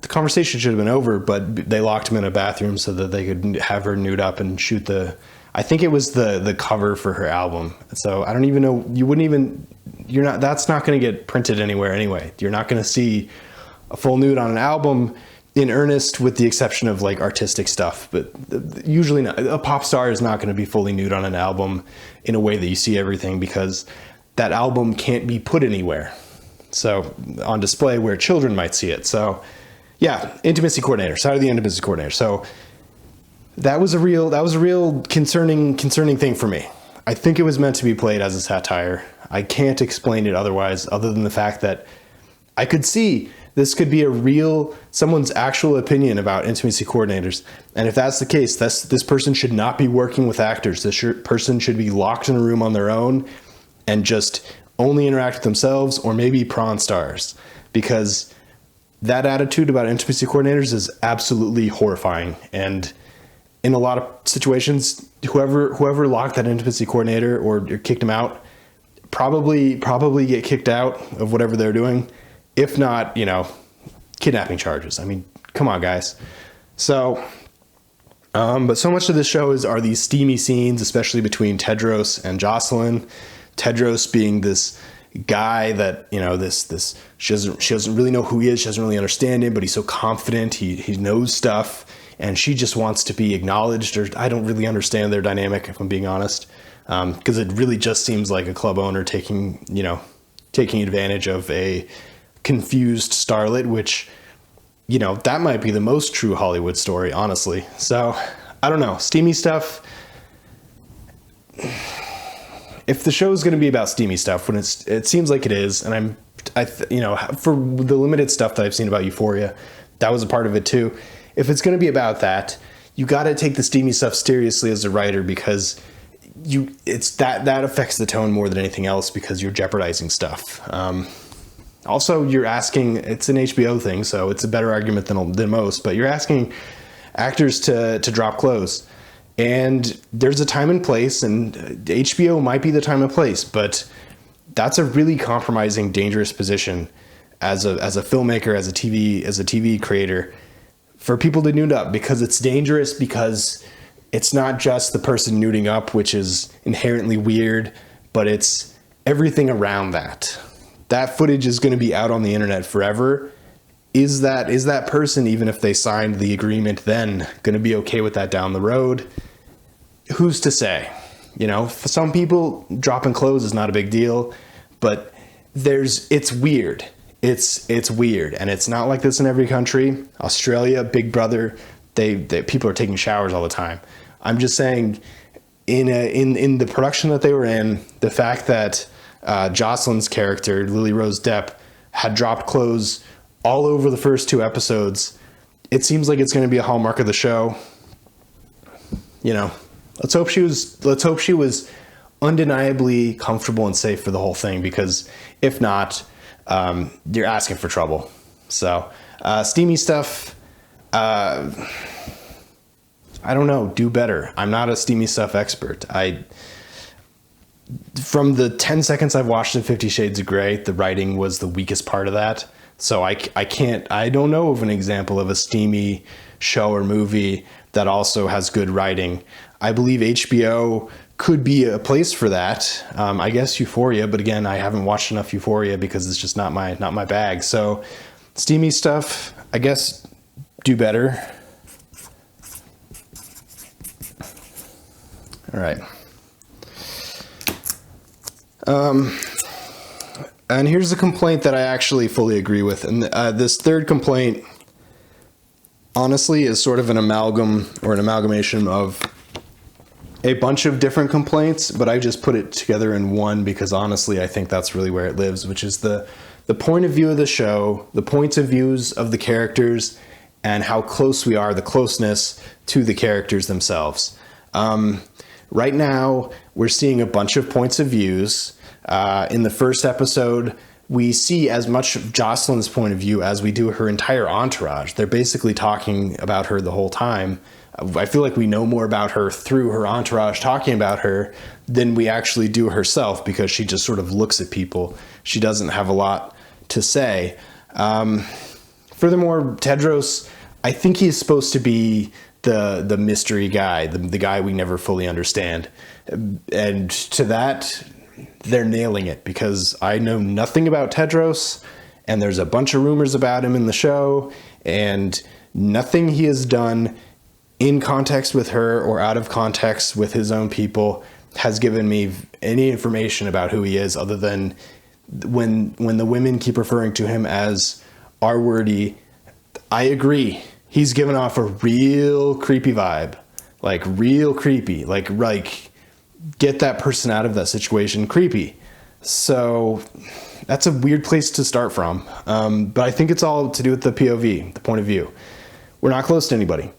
The conversation should have been over, but they locked him in a bathroom so that they could have her nude up and shoot I think it was the cover for her album. So I don't even know, that's not going to get printed anywhere anyway. You're not going to see a full nude on an album in earnest, with the exception of like artistic stuff, but usually not. A pop star is not going to be fully nude on an album in a way that you see everything, because that album can't be put anywhere. So on display where children might see it. So yeah, intimacy coordinator, side of the intimacy coordinator. So that was a real concerning thing for me. I think it was meant to be played as a satire. I can't explain it otherwise, other than the fact that I could see this could be someone's actual opinion about intimacy coordinators. And if that's the case, this person should not be working with actors. This person should be locked in a room on their own and just only interact with themselves, or maybe prawn stars, because that attitude about intimacy coordinators is absolutely horrifying. And in a lot of situations, whoever locked that intimacy coordinator or kicked him out probably get kicked out of whatever they're doing. If not, kidnapping charges. I mean, come on, guys. So, but so much of this show are these steamy scenes, especially between Tedros and Jocelyn. Tedros being this guy that, she doesn't really know who he is. She doesn't really understand him, but he's so confident. He knows stuff. and she just wants to be acknowledged, or I don't really understand their dynamic, if I'm being honest, because it really just seems like a club owner taking advantage of a confused starlet, which, that might be the most true Hollywood story, honestly. So I don't know. Steamy stuff. If the show is going to be about steamy stuff, when it seems like it is, and for the limited stuff that I've seen about Euphoria, that was a part of it too. If it's going to be about that, you got to take the steamy stuff seriously as a writer, because that affects the tone more than anything else, because you're jeopardizing stuff. Also, you're asking, it's an HBO thing, so it's a better argument than most, but you're asking actors to drop clothes. And there's a time and place, and HBO might be the time and place, but that's a really compromising, dangerous position as a filmmaker, as a TV creator, for people to nude up, because it's dangerous, because it's not just the person nuding up, which is inherently weird, but it's everything around that. That footage is going to be out on the internet forever. Is that person, even if they signed the agreement then, going to be okay with that down the road? Who's to say? For some people, dropping clothes is not a big deal, but it's weird. It's weird, and it's not like this in every country. Australia, Big Brother, they people are taking showers all the time. I'm just saying, in the production that they were in, the fact that Jocelyn's character, Lily Rose Depp, had dropped clothes all over the first 2 episodes, it seems like it's going to be a hallmark of the show. Let's hope she was undeniably comfortable and safe for the whole thing, because if not, you're asking for trouble. So, steamy stuff, I don't know, do better. I'm not a steamy stuff expert. From the 10 seconds I've watched of 50 Shades of Grey, the writing was the weakest part of that. So I don't know of an example of a steamy show or movie that also has good writing. I believe HBO could be a place for that. I guess Euphoria, but again, I haven't watched enough Euphoria because it's just not my bag. So steamy stuff, I guess, do better. All right. And here's a complaint that I actually fully agree with. And this third complaint, honestly, is sort of an amalgamation of a bunch of different complaints, but I just put it together in one because honestly, I think that's really where it lives, which is the point of view of the show, the points of views of the characters, and how close we are, the closeness to the characters themselves. Right now, we're seeing a bunch of points of views. In the first episode, we see as much of Jocelyn's point of view as we do her entire entourage. They're basically talking about her the whole time. I feel like we know more about her through her entourage talking about her than we actually do herself, because she just sort of looks at people. She doesn't have a lot to say. Furthermore, Tedros, I think he's supposed to be the mystery guy, the guy we never fully understand. And to that, they're nailing it, because I know nothing about Tedros, and there's a bunch of rumors about him in the show, and nothing he has done in context with her or out of context with his own people has given me any information about who he is, other than when the women keep referring to him as R-wordy. I agree. He's given off a real creepy vibe, like real creepy, like get that person out of that situation, creepy. So that's a weird place to start from. But I think it's all to do with the POV, the point of view. We're not close to anybody.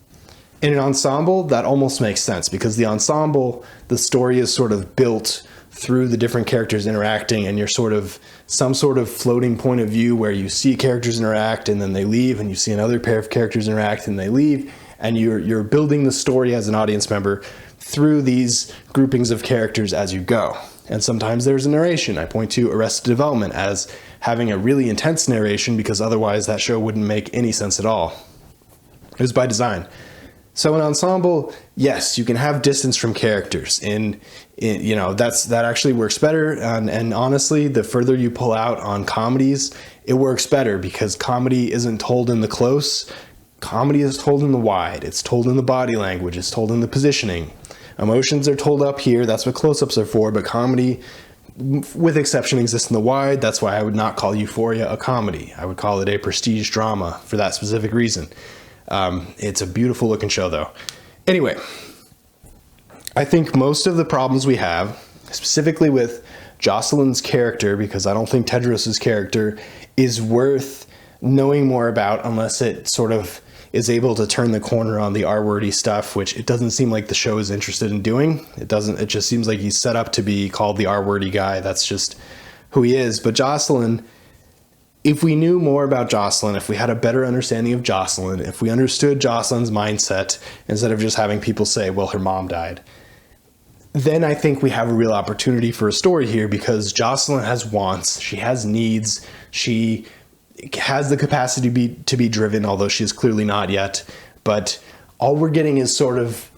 In an ensemble, that almost makes sense, because the ensemble, the story is sort of built through the different characters interacting, and you're sort of some sort of floating point of view where you see characters interact and then they leave, and you see another pair of characters interact and they leave, and you're building the story as an audience member through these groupings of characters as you go. And sometimes there's a narration. I point to Arrested Development as having a really intense narration, because otherwise that show wouldn't make any sense at all. It was by design. So an ensemble, yes, you can have distance from characters. That actually works better. And honestly, the further you pull out on comedies, it works better, because comedy isn't told in the close. Comedy is told in the wide. It's told in the body language. It's told in the positioning. Emotions are told up here. That's what close-ups are for. But comedy, with exception, exists in the wide. That's why I would not call Euphoria a comedy. I would call it a prestige drama for that specific reason. It's a beautiful looking show, though. Anyway, I think most of the problems we have, specifically with Jocelyn's character, because I don't think Tedros's character is worth knowing more about unless it sort of is able to turn the corner on the R-wordy stuff, which it doesn't seem like the show is interested in doing. It just seems like he's set up to be called the R-wordy guy. That's just who he is. But Jocelyn, if we knew more about Jocelyn, if we had a better understanding of Jocelyn, if we understood Jocelyn's mindset instead of just having people say, well, her mom died, then I think we have a real opportunity for a story here, because Jocelyn has wants, she has needs, she has the capacity to be driven, although she is clearly not yet. But all we're getting is sort of,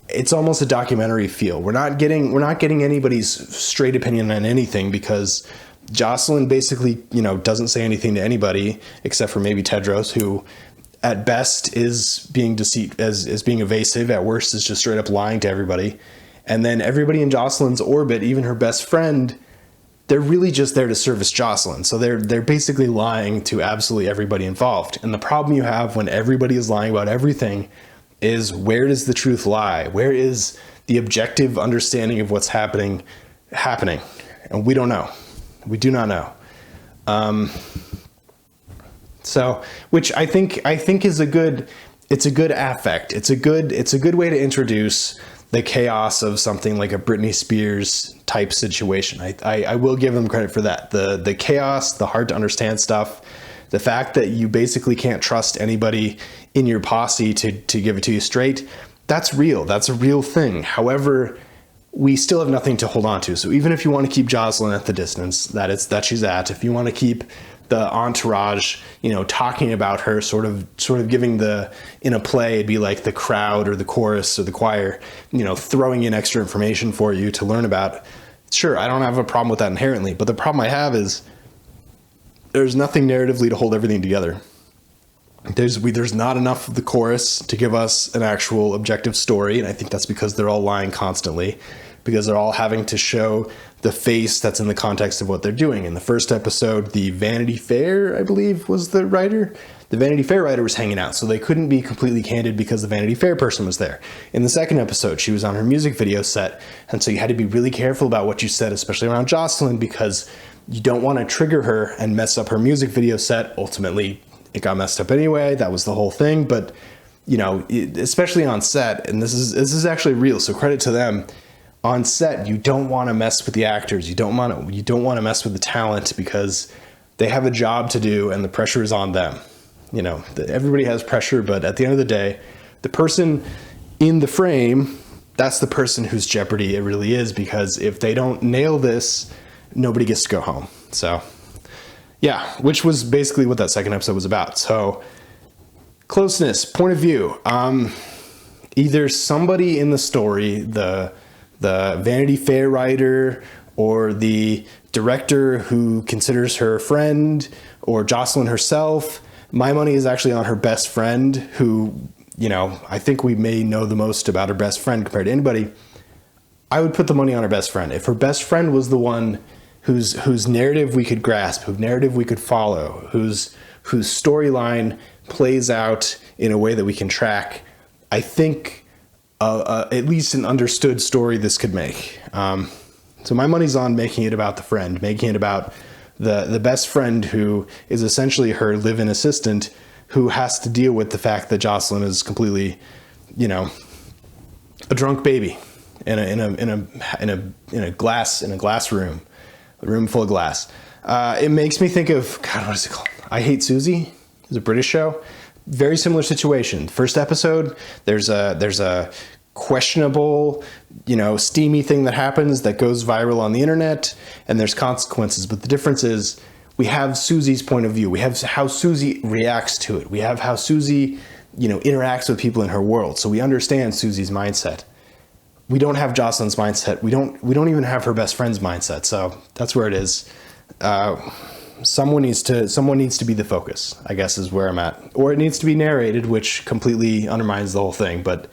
it's almost a documentary feel. We're not getting anybody's straight opinion on anything, because Jocelyn basically, doesn't say anything to anybody except for maybe Tedros, who at best is being being evasive, at worst is just straight up lying to everybody. And then everybody in Jocelyn's orbit, even her best friend, they're really just there to service Jocelyn. So they're basically lying to absolutely everybody involved. And the problem you have when everybody is lying about everything is, where does the truth lie? Where is the objective understanding of what's happening? And we don't know. We do not know. So, which I think is it's a good affect. It's a good way to introduce the chaos of something like a Britney Spears type situation. I will give them credit for that. The chaos, the hard to understand stuff, the fact that you basically can't trust anybody in your posse to give it to you straight, that's real. That's a real thing. However, we still have nothing to hold on to. So even if you want to keep Jocelyn at the distance that she's at, if you want to keep the entourage, talking about her, sort of giving in a play, it'd be like the crowd or the chorus or the choir, throwing in extra information for you to learn about. Sure, I don't have a problem with that inherently, but the problem I have is there's nothing narratively to hold everything together. There's not enough of the chorus to give us an actual objective story, and I think that's because they're all lying constantly, because they're all having to show the face that's in the context of what they're doing. In the first episode, the Vanity Fair, I believe, was the writer. The Vanity Fair writer was hanging out, so they couldn't be completely candid because the Vanity Fair person was there. In the second episode, she was on her music video set, and so you had to be really careful about what you said, especially around Jocelyn, because you don't want to trigger her and mess up her music video set. Ultimately, it got messed up anyway. That was the whole thing. But, especially on set, and this is actually real, so credit to them. On set, you don't want to mess with the actors. You don't want to mess with the talent, because they have a job to do and the pressure is on them. Everybody has pressure, but at the end of the day, the person in the frame, that's the person whose jeopardy it really is, because if they don't nail this, nobody gets to go home. So, yeah, which was basically what that second episode was about. So, closeness, point of view. Either somebody in the story, the Vanity Fair writer, or the director who considers her a friend, or Jocelyn herself. My money is actually on her best friend, who, I think we may know the most about her best friend compared to anybody. I would put the money on her best friend. If her best friend was the one whose narrative we could grasp, whose narrative we could follow, whose storyline plays out in a way that we can track, I think at least an understood story this could make. So my money's on making it about the friend, making it about the best friend, who is essentially her live-in assistant, who has to deal with the fact that Jocelyn is completely, a drunk baby in a glass room, a room full of glass. It makes me think of, God, what is it called? I Hate Susie. It's a British show. Very similar situation. First episode, there's a questionable, steamy thing that happens that goes viral on the internet, and there's consequences. But the difference is, we have Susie's point of view. We have how Susie reacts to it. We have how Susie, interacts with people in her world. So we understand Susie's mindset. We don't have Jocelyn's mindset. We don't even have her best friend's mindset. So that's where it is. someone needs to be the focus, I guess, is where I'm at. Or it needs to be narrated, which completely undermines the whole thing. But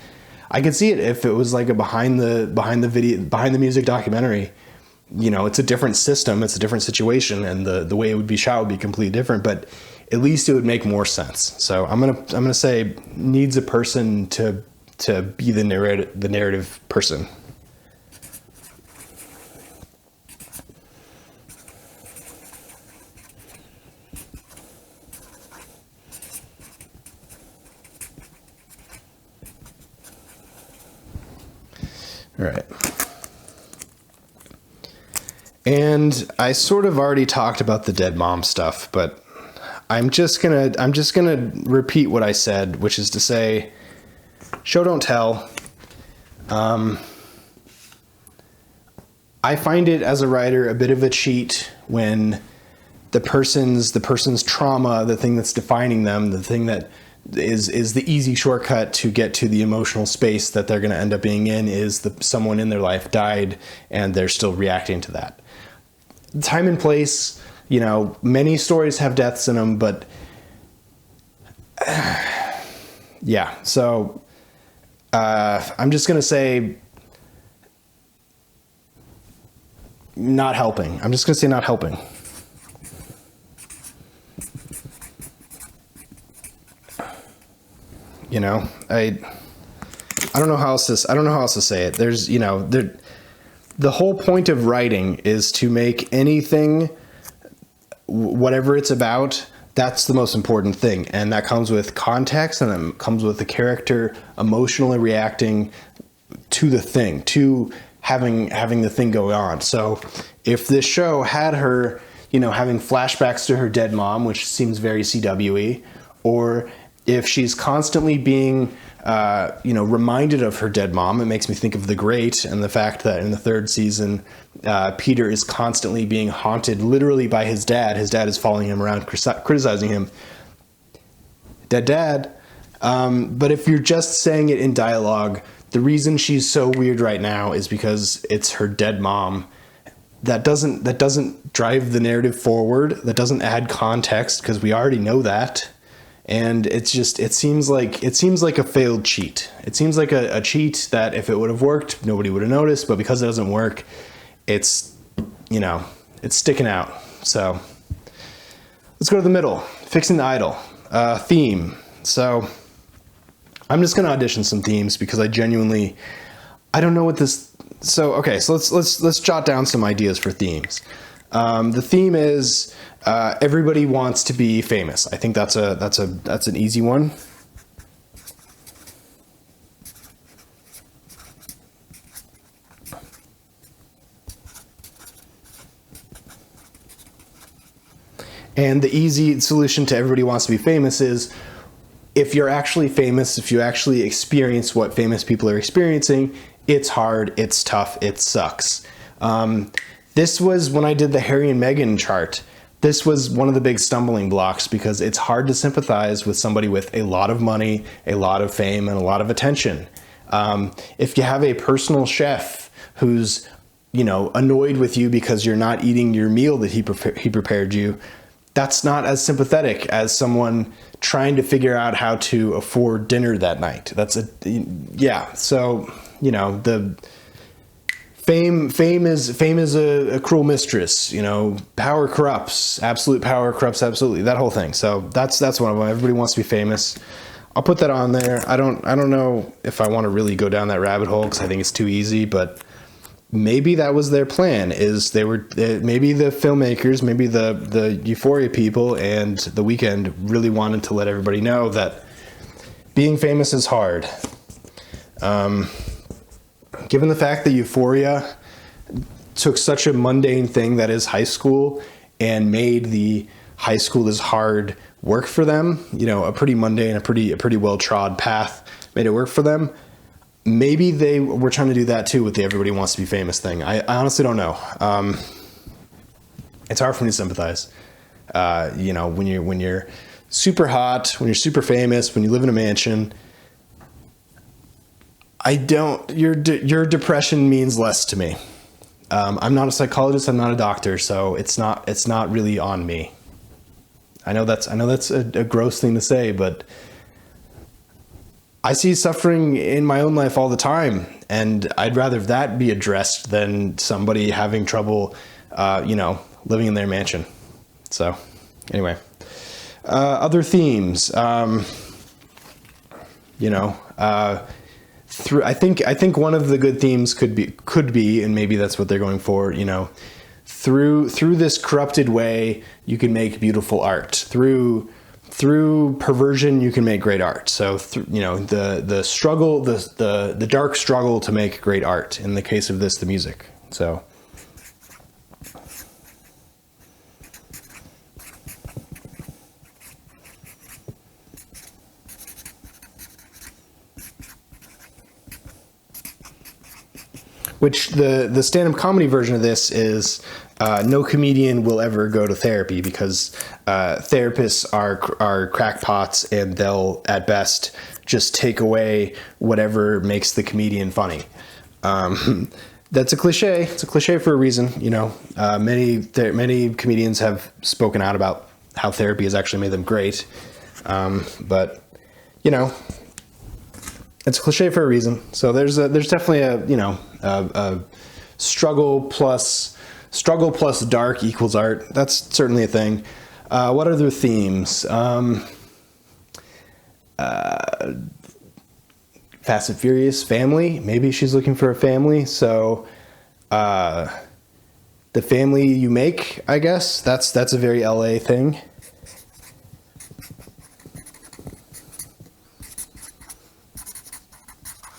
I could see it if it was like a behind the music documentary. You know, it's a different system, it's a different situation, and the way it would be shot would be completely different, but at least it would make more sense. So I'm gonna say needs a person to be the narrative person. All right. And I sort of already talked about the dead mom stuff, but I'm just gonna repeat what I said, which is to say, show don't tell. I find it as a writer a bit of a cheat when the person's trauma, the thing that's defining them, the thing that is the easy shortcut to get to the emotional space that they're going to end up being in, is someone in their life died and they're still reacting to that. Time and place, you know, many stories have deaths in them, but yeah, so I'm just going to say not helping. I'm just going to say not helping. You know, I don't know how else to say it. There's, you know, the whole point of writing is to make anything, whatever it's about, that's the most important thing. And that comes with context, and that comes with the character emotionally reacting to the thing, to having the thing go on. So if this show had her, you know, having flashbacks to her dead mom, which seems very CW-y, or if she's constantly being, you know, reminded of her dead mom, it makes me think of The Great and the fact that in the third season, Peter is constantly being haunted literally by his dad. His dad is following him around, criticizing him. Dad. But if you're just saying it in dialogue, the reason she's so weird right now is because it's her dead mom. That doesn't drive the narrative forward. That doesn't add context, because we already know that. And it seems like a failed cheat. It seems like a cheat that if it would have worked, nobody would have noticed, but because it doesn't work, it's, you know, it's sticking out. So let's go to the middle. Fixing the idol. Theme. So I'm just going to audition some themes because I don't know what this, so, okay, so let's jot down some ideas for themes. The theme is, everybody wants to be famous. I think that's an easy one. And the easy solution to everybody wants to be famous is, if you're actually famous, if you actually experience what famous people are experiencing, it's hard, it's tough, it sucks. This was when I did the Harry and Meghan chart. This was one of the big stumbling blocks, because it's hard to sympathize with somebody with a lot of money, a lot of fame, and a lot of attention. If you have a personal chef who's, you know, annoyed with you because you're not eating your meal that he prepared you, that's not as sympathetic as someone trying to figure out how to afford dinner that night. Yeah. So, you know, the fame is a cruel mistress, you know, power corrupts, absolute power corrupts absolutely, that whole thing. So that's one of them. Everybody wants to be famous. I'll put that on there. I don't know if I want to really go down that rabbit hole, because I think it's too easy, but maybe that was their plan, is maybe the filmmakers, maybe the Euphoria people and The Weeknd really wanted to let everybody know that being famous is hard. Given the fact that Euphoria took such a mundane thing that is high school and made the high school is hard work for them, you know, a pretty mundane, a pretty well-trod path, made it work for them. Maybe they were trying to do that too with the everybody wants to be famous thing. I honestly don't know. It's hard for me to sympathize. You know, when you're super hot, when you're super famous, when you live in a mansion, your depression means less to me. I'm not a psychologist. I'm not a doctor, so it's not really on me. I know that's a gross thing to say, but I see suffering in my own life all the time, and I'd rather that be addressed than somebody having trouble, living in their mansion. So, anyway, other themes. I think one of the good themes could be, and maybe that's what they're going for. Through this corrupted way, you can make beautiful art. Through perversion, you can make great art. So, the struggle, the dark struggle to make great art. In the case of this, the music. So. Which the stand-up comedy version of this is no comedian will ever go to therapy because therapists are crackpots, and they'll at best just take away whatever makes the comedian funny. That's a cliche. It's a cliche for a reason. Many comedians have spoken out about how therapy has actually made them great, but it's a cliche for a reason. So there's definitely a struggle plus dark equals art. That's certainly a thing. What other themes? Fast and Furious, family. Maybe she's looking for a family. So the family you make, I guess, that's a very LA thing.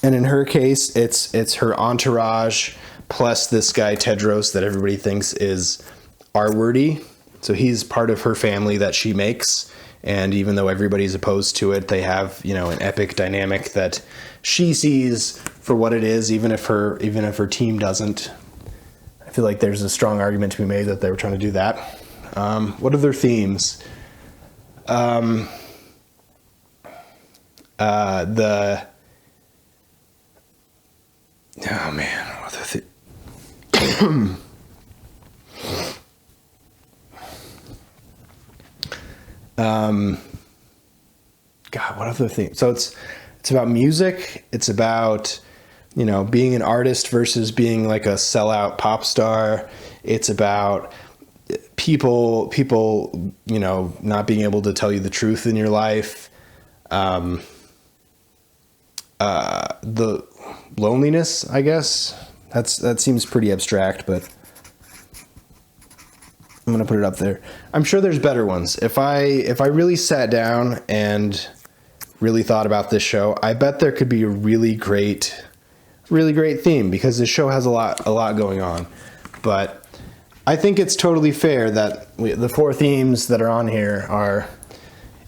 And in her case, it's her entourage plus this guy Tedros that everybody thinks is R-wordy. So he's part of her family that she makes. And even though everybody's opposed to it, they have, an epic dynamic that she sees for what it is, even if her team doesn't. I feel like there's a strong argument to be made that they were trying to do that. What other themes? Oh man, what other God, what other thing? So it's about music. It's about, being an artist versus being like a sellout pop star. It's about people, not being able to tell you the truth in your life. The loneliness, I guess. That seems pretty abstract, but I'm gonna put it up there. I'm sure there's better ones. If I really sat down and really thought about this show, I bet there could be a really great theme, because this show has a lot going on. But I think it's totally fair that the four themes that are on here are: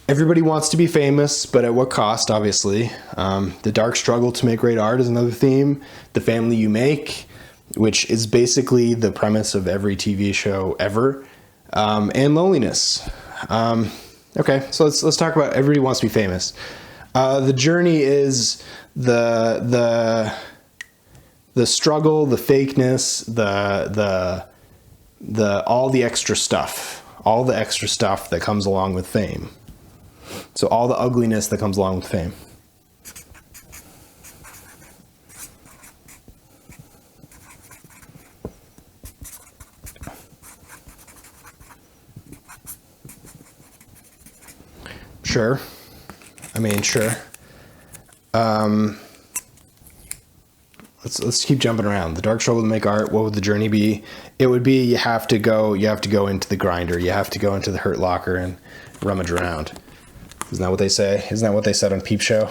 everybody wants to be famous, but at what cost, obviously. The dark struggle to make great art is another theme. The family you make, which is basically the premise of every TV show ever. And loneliness. Okay, so let's talk about everybody wants to be famous. The journey is the struggle, the fakeness, the all the extra stuff that comes along with fame. So all the ugliness that comes along with fame. Sure. Sure. Let's keep jumping around. The dark struggle to make art. What would the journey be? It would be you have to go into the grinder. You have to go into the Hurt Locker and rummage around. Isn't that what they say? Isn't that what they said on Peep Show?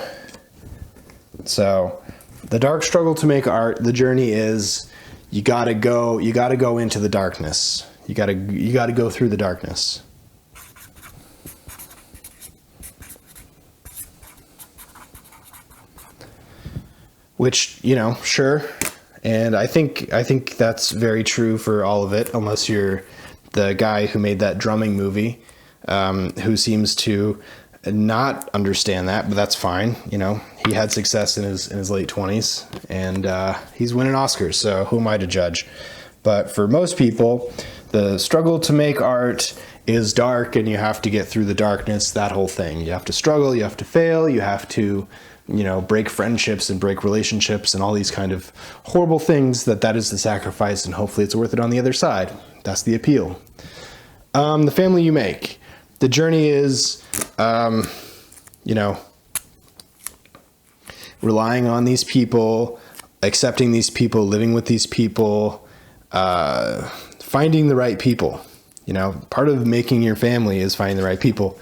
So, the dark struggle to make art. The journey is you gotta go into the darkness. You gotta go through the darkness. Which, sure. And I think that's very true for all of it, unless you're the guy who made that drumming movie, who seems to not understand that, but that's fine. He had success in his late 20s, and he's winning Oscars, so who am I to judge? But for most people, the struggle to make art is dark, and you have to get through the darkness, that whole thing. You have to struggle, you have to fail, you have to, break friendships and break relationships and all these kind of horrible things. That is the sacrifice, and hopefully it's worth it on the other side. That's the appeal. The family you make. The journey is, relying on these people, accepting these people, living with these people, finding the right people. Part of making your family is finding the right people.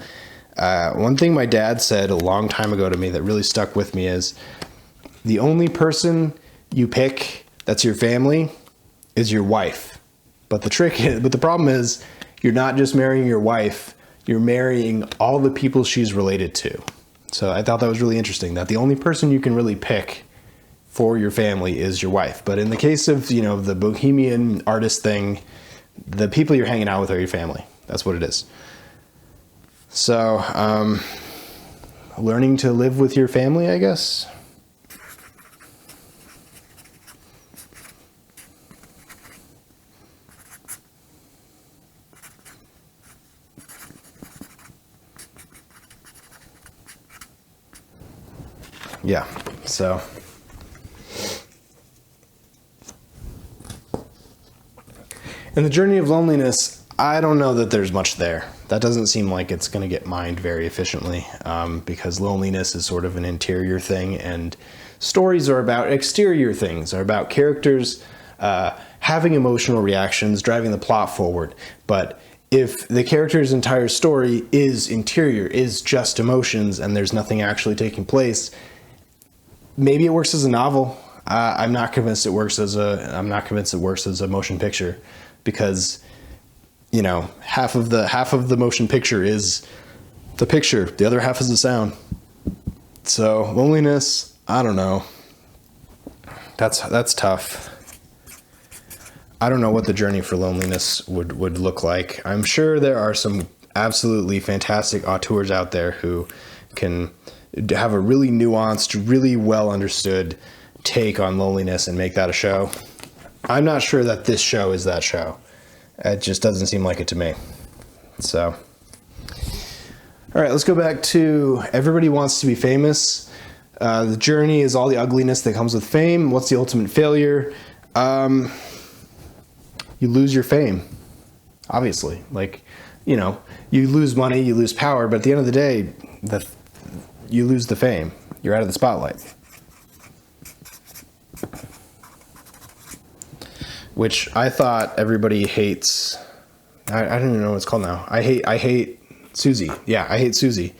One thing my dad said a long time ago to me that really stuck with me is the only person you pick that's your family is your wife. But the problem is you're not just marrying your wife, you're marrying all the people she's related to. So I thought that was really interesting, that the only person you can really pick for your family is your wife. But in the case of, the bohemian artist thing, the people you're hanging out with are your family. That's what it is. So, learning to live with your family, I guess. Yeah, so. In the journey of loneliness, I don't know that there's much there. That doesn't seem like it's going to get mined very efficiently, because loneliness is sort of an interior thing, and stories are about exterior things, are about characters having emotional reactions, driving the plot forward. But if the character's entire story is interior, is just emotions, and there's nothing actually taking place, maybe it works as a novel. I'm not convinced it works as a motion picture, because half of the motion picture is the picture, the other half is the sound. So loneliness, I don't know. That's tough. I don't know what the journey for loneliness would look like. I'm sure there are some absolutely fantastic auteurs out there who can have a really nuanced, really well understood take on loneliness and make that a show. I'm not sure that this show is that show. It just doesn't seem like it to me. So, all right, let's go back to everybody wants to be famous. The journey is all the ugliness that comes with fame. What's the ultimate failure? You lose your fame, obviously. You lose money, you lose power, but at the end of the day, you lose the fame. You're out of the spotlight. Which I thought everybody hates. I don't even know what it's called now. I hate Susie. Yeah, I hate Susie.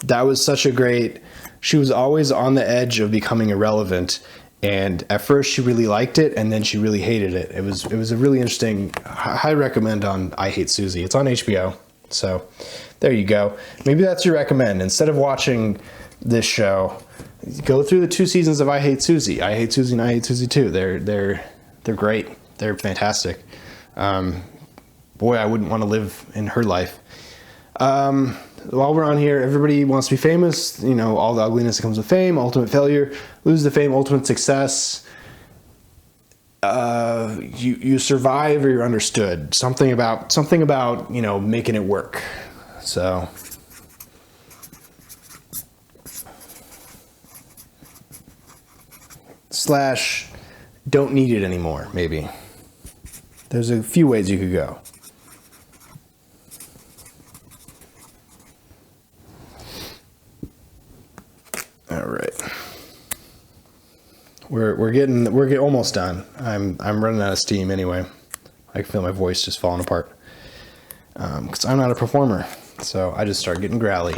That was such a great. She was always on the edge of becoming irrelevant, and at first she really liked it, and then she really hated it. It was a really interesting. I recommend on I Hate Susie. It's on HBO. So there you go. Maybe that's your recommend. Instead of watching this show, go through the 2 seasons of I Hate Susie. I Hate Susie and I Hate Susie too. They're great. They're fantastic. Boy, I wouldn't want to live in her life. While we're on here, everybody wants to be famous. All the ugliness that comes with fame, ultimate failure, lose the fame, ultimate success. You survive or you're understood. Something about making it work. So. / don't need it anymore, maybe. There's a few ways you could go. All right. We're getting almost done. I'm running out of steam anyway. I can feel my voice just falling apart. Because I'm not a performer, so I just start getting growly.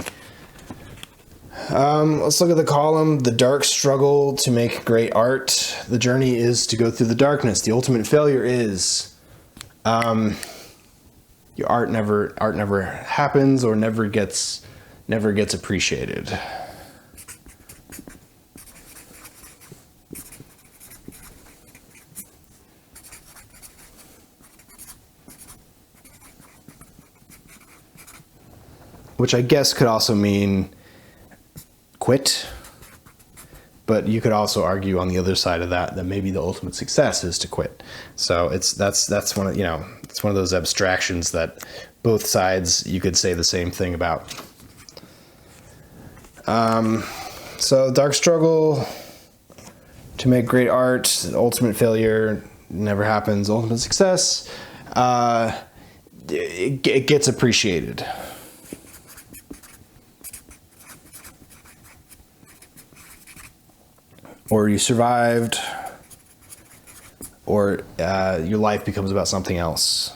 Let's look at the column. The dark struggle to make great art. The journey is to go through the darkness. The ultimate failure is your art never happens or never gets appreciated. Which I guess could also mean quit. but you could also argue on the other side of that maybe the ultimate success is to quit. So that's one of, it's one of those abstractions that both sides you could say the same thing about. So dark struggle to make great art, ultimate failure never happens, ultimate success, it gets appreciated. Or you survived, or your life becomes about something else.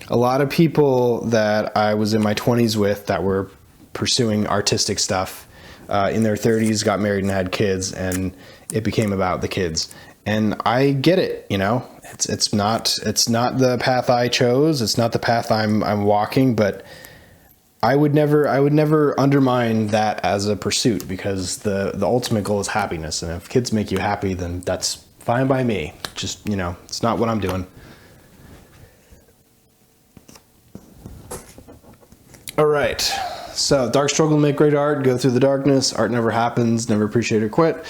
A lot of people that I was in my 20s with that were pursuing artistic stuff in their 30s got married and had kids, and it became about the kids. And I get it, it's not the path I chose. It's not the path I'm walking, but I would never undermine that as a pursuit, because the ultimate goal is happiness. And if kids make you happy, then that's fine by me. Just, it's not what I'm doing. All right. So dark struggle to make great art, go through the darkness, art never happens, never appreciate or quit.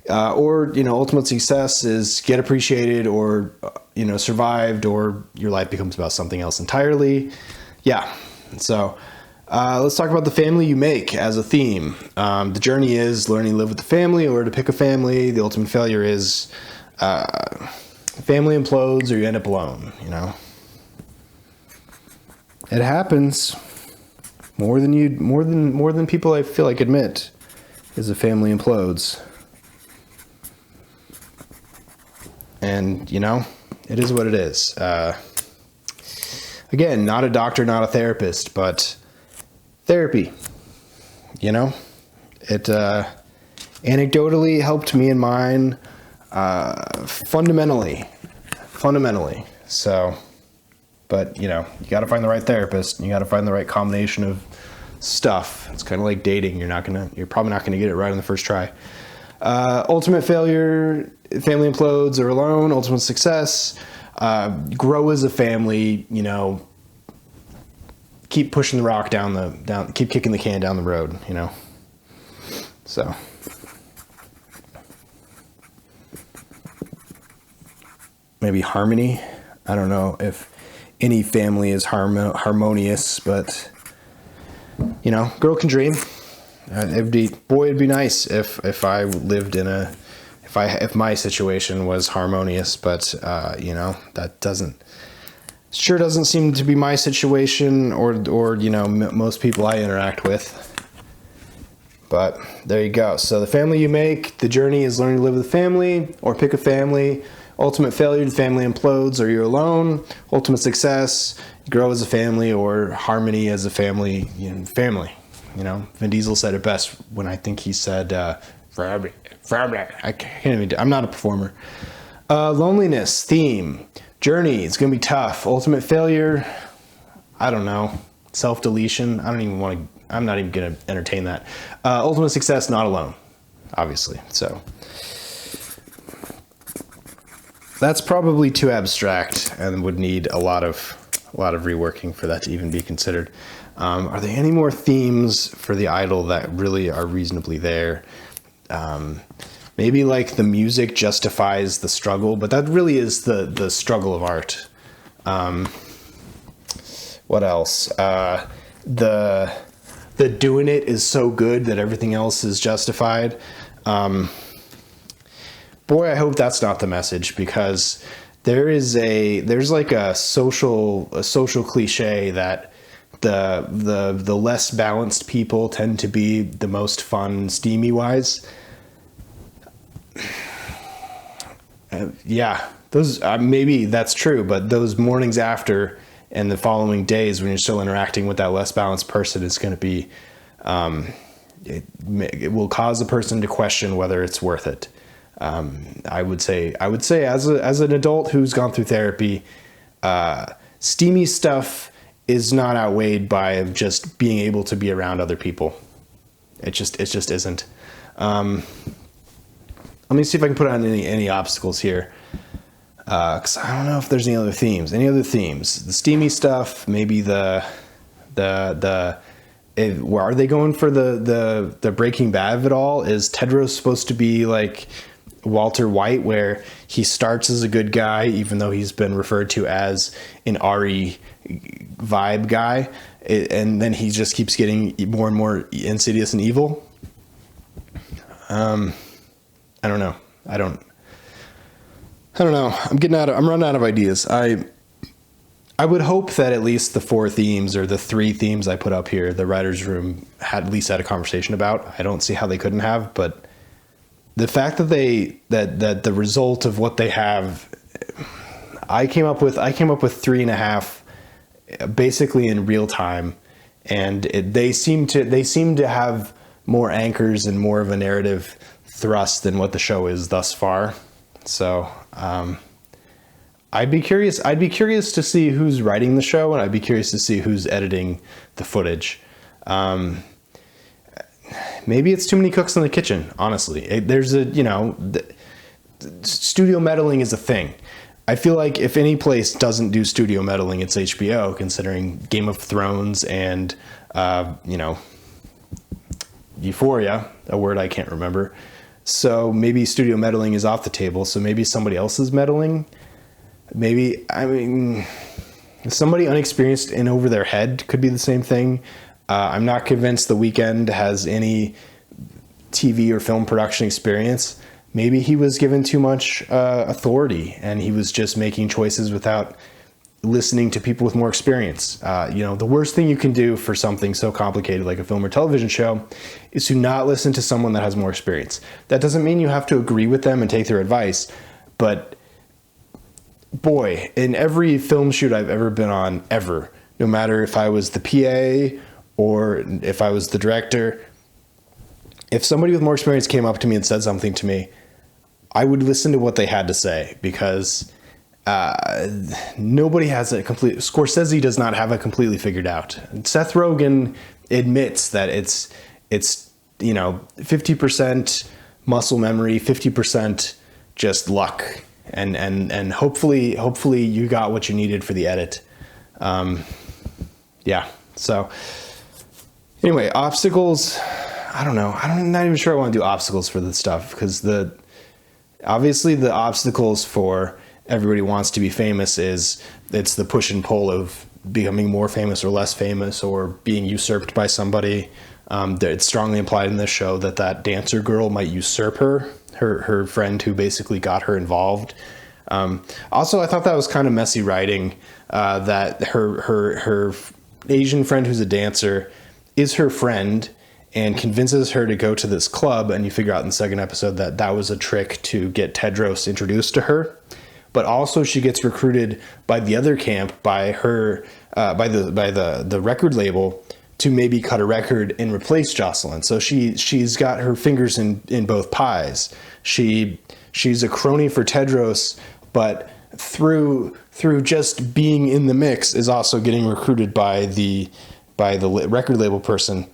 Or ultimate success is get appreciated, or, survived, or your life becomes about something else entirely. Yeah. So, let's talk about the family you make as a theme. The journey is learning to live with the family, or to pick a family. The ultimate failure is, family implodes, or you end up alone, It happens. More than people I feel like admit, is a family implodes. And, it is what it is. Again, not a doctor, not a therapist, but therapy, it anecdotally helped me and mine fundamentally. So, but, you got to find the right therapist, and you got to find the right combination of stuff. It's kind of like dating. You're probably not going to get it right on the first try. Ultimate failure, family implodes or alone. Ultimate success, grow as a family, keep pushing the rock keep kicking the can down the road, So. Maybe harmony. I don't know if any family is harmonious, but, girl can dream. It'd be nice if I lived in if my situation was harmonious, but, that doesn't seem to be my situation, or most people I interact with. But there you go. So the family you make, the journey is learning to live with a family, or pick a family. Ultimate failure, the family implodes, or you're alone. Ultimate success, grow as a family, or harmony as a family. Family. Vin Diesel said it best when I think he said, family. I can't even. I'm not a performer. Loneliness theme. Journey, it's going to be tough. Ultimate failure, I don't know. Self-deletion, I'm not even going to entertain that. Ultimate success, not alone, obviously. So that's probably too abstract and would need a lot of reworking for that to even be considered. Are there any more themes for the idol that really are reasonably there? Maybe like the music justifies the struggle, but that really is the struggle of art. What else? The doing it is so good that everything else is justified. Boy, I hope that's not the message, because there's like a social cliche that the less balanced people tend to be the most fun, steamy wise. Yeah, those maybe that's true, but those mornings after and the following days when you're still interacting with that less balanced person is going to be, it will cause a person to question whether it's worth it. I would say as an adult who's gone through therapy, steamy stuff is not outweighed by just being able to be around other people. It just isn't. Let me see if I can put on any obstacles here. Cause I don't know if there's any other themes. The steamy stuff, maybe the Where are they going for the Breaking Bad of it all? Is Tedros supposed to be like Walter White, where he starts as a good guy, even though he's been referred to as an Ari vibe guy, and then he just keeps getting more and more insidious and evil? I don't know. I don't know. I'm running out of ideas. I would hope that at least the 4 themes or the 3 themes I put up here, the writer's room at least had a conversation about. I don't see how they couldn't have, but the fact that that the result of what they have, I came up with 3.5 basically in real time, and they seem to have more anchors and more of a narrative thrust than what the show is thus far. So I'd be curious to see who's writing the show, and I'd be curious to see who's editing the footage. Maybe it's too many cooks in the kitchen, honestly. There's studio meddling is a thing. I feel like if any place doesn't do studio meddling, it's HBO, considering Game of Thrones and, Euphoria, a word I can't remember. So maybe studio meddling is off the table. So maybe somebody else is meddling. Somebody unexperienced and over their head could be the same thing. I'm not convinced The Weeknd has any TV or film production experience. Maybe he was given too much authority and he was just making choices without listening to people with more experience. The worst thing you can do for something so complicated like a film or television show is to not listen to someone that has more experience. That doesn't mean you have to agree with them and take their advice, but boy, in every film shoot I've ever been on, ever, no matter if I was the PA or if I was the director, if somebody with more experience came up to me and said something to me, I would listen to what they had to say, because nobody has it complete. Scorsese does not have it completely figured out. Seth Rogen admits that it's 50% muscle memory, 50% just luck. And hopefully you got what you needed for the edit. So anyway, obstacles. I don't know. I'm not even sure I want to do obstacles for this stuff, because obviously the obstacles for Everybody Wants to Be Famous it's the push and pull of becoming more famous or less famous or being usurped by somebody. It's strongly implied in this show that dancer girl might usurp her friend who basically got her involved. Also, I thought that was kind of messy writing, that her Asian friend who's a dancer is her friend and convinces her to go to this club, and you figure out in the second episode that was a trick to get Tedros introduced to her. But also she gets recruited by the other camp, by the record label, to maybe cut a record and replace Jocelyn. So she's got her fingers in both pies. She's a crony for Tedros, but through just being in the mix is also getting recruited by the record label person.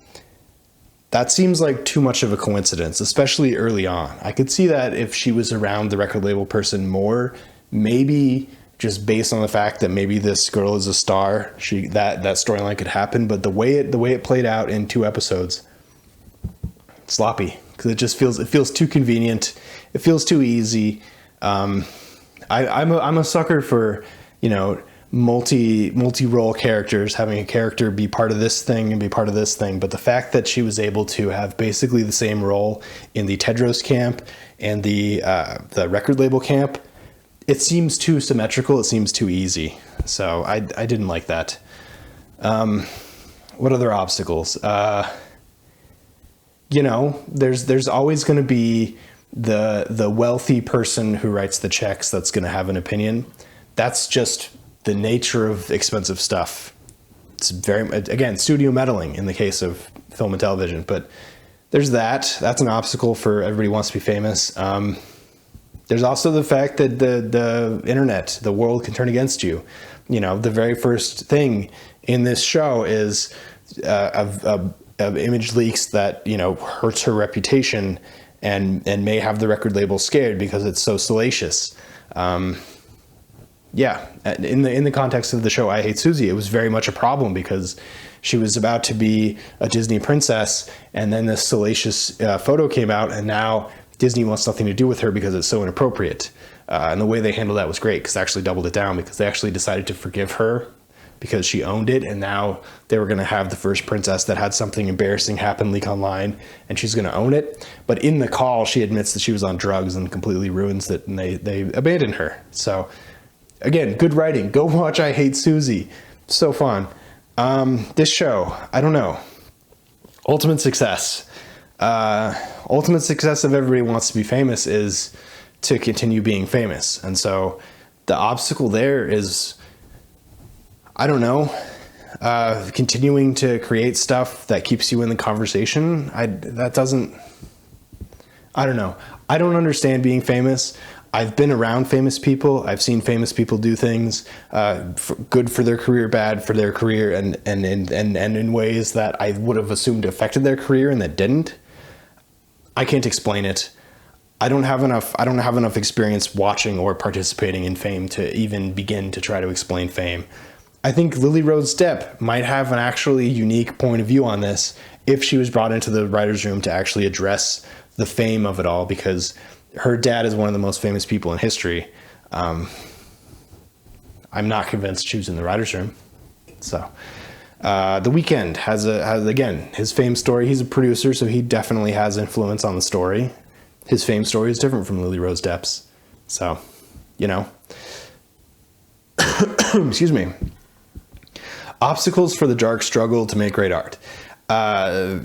That seems like too much of a coincidence, especially early on. I could see that if she was around the record label person more, maybe just based on the fact that maybe this girl is a star, that storyline could happen. But the way it played out in 2 episodes, sloppy, because it feels too convenient. It feels too easy. I'm a sucker for multi-role characters, having a character be part of this thing and be part of this thing. But the fact that she was able to have basically the same role in the Tedros camp and the record label camp, it seems too symmetrical. It seems too easy. So I didn't like that. What other obstacles? There's always going to be the wealthy person who writes the checks that's going to have an opinion. That's just the nature of expensive stuff. It's again, studio meddling in the case of film and television, but there's that's an obstacle for Everybody Wants to Be Famous. There's also the fact that the internet, the world can turn against you. The very first thing in this show is of image leaks that, hurts her reputation and may have the record label scared because it's so salacious. yeah, in the context of the show I Hate Susie, it was very much a problem because she was about to be a Disney princess, and then this salacious photo came out, and now Disney wants nothing to do with her because it's so inappropriate. And the way they handled that was great, because they actually doubled it down, because they actually decided to forgive her because she owned it, and now they were going to have the first princess that had something embarrassing happen leak online, and she's going to own it. But in the call, she admits that she was on drugs and completely ruins it, and they abandoned her. So again, good writing. Go watch I Hate Susie. So fun. This show, I don't know. Ultimate success. Ultimate success of Everybody Wants to Be Famous is to continue being famous. And so the obstacle there is, I don't know, continuing to create stuff that keeps you in the conversation. I don't know. I don't understand being famous. I've been around famous people. I've seen famous people do things, good for their career, bad for their career, and in ways that I would have assumed affected their career and that didn't. I can't explain it. I don't have enough experience watching or participating in fame to even begin to try to explain fame. I think Lily Rose Depp might have an actually unique point of view on this if she was brought into the writer's room to actually address the fame of it all, because her dad is one of the most famous people in history. I'm not convinced she was in the writer's room. So The Weeknd has again, his fame story. He's a producer, so he definitely has influence on the story. His fame story is different from Lily Rose Depp's. So, excuse me. Obstacles for the dark struggle to make great art. Write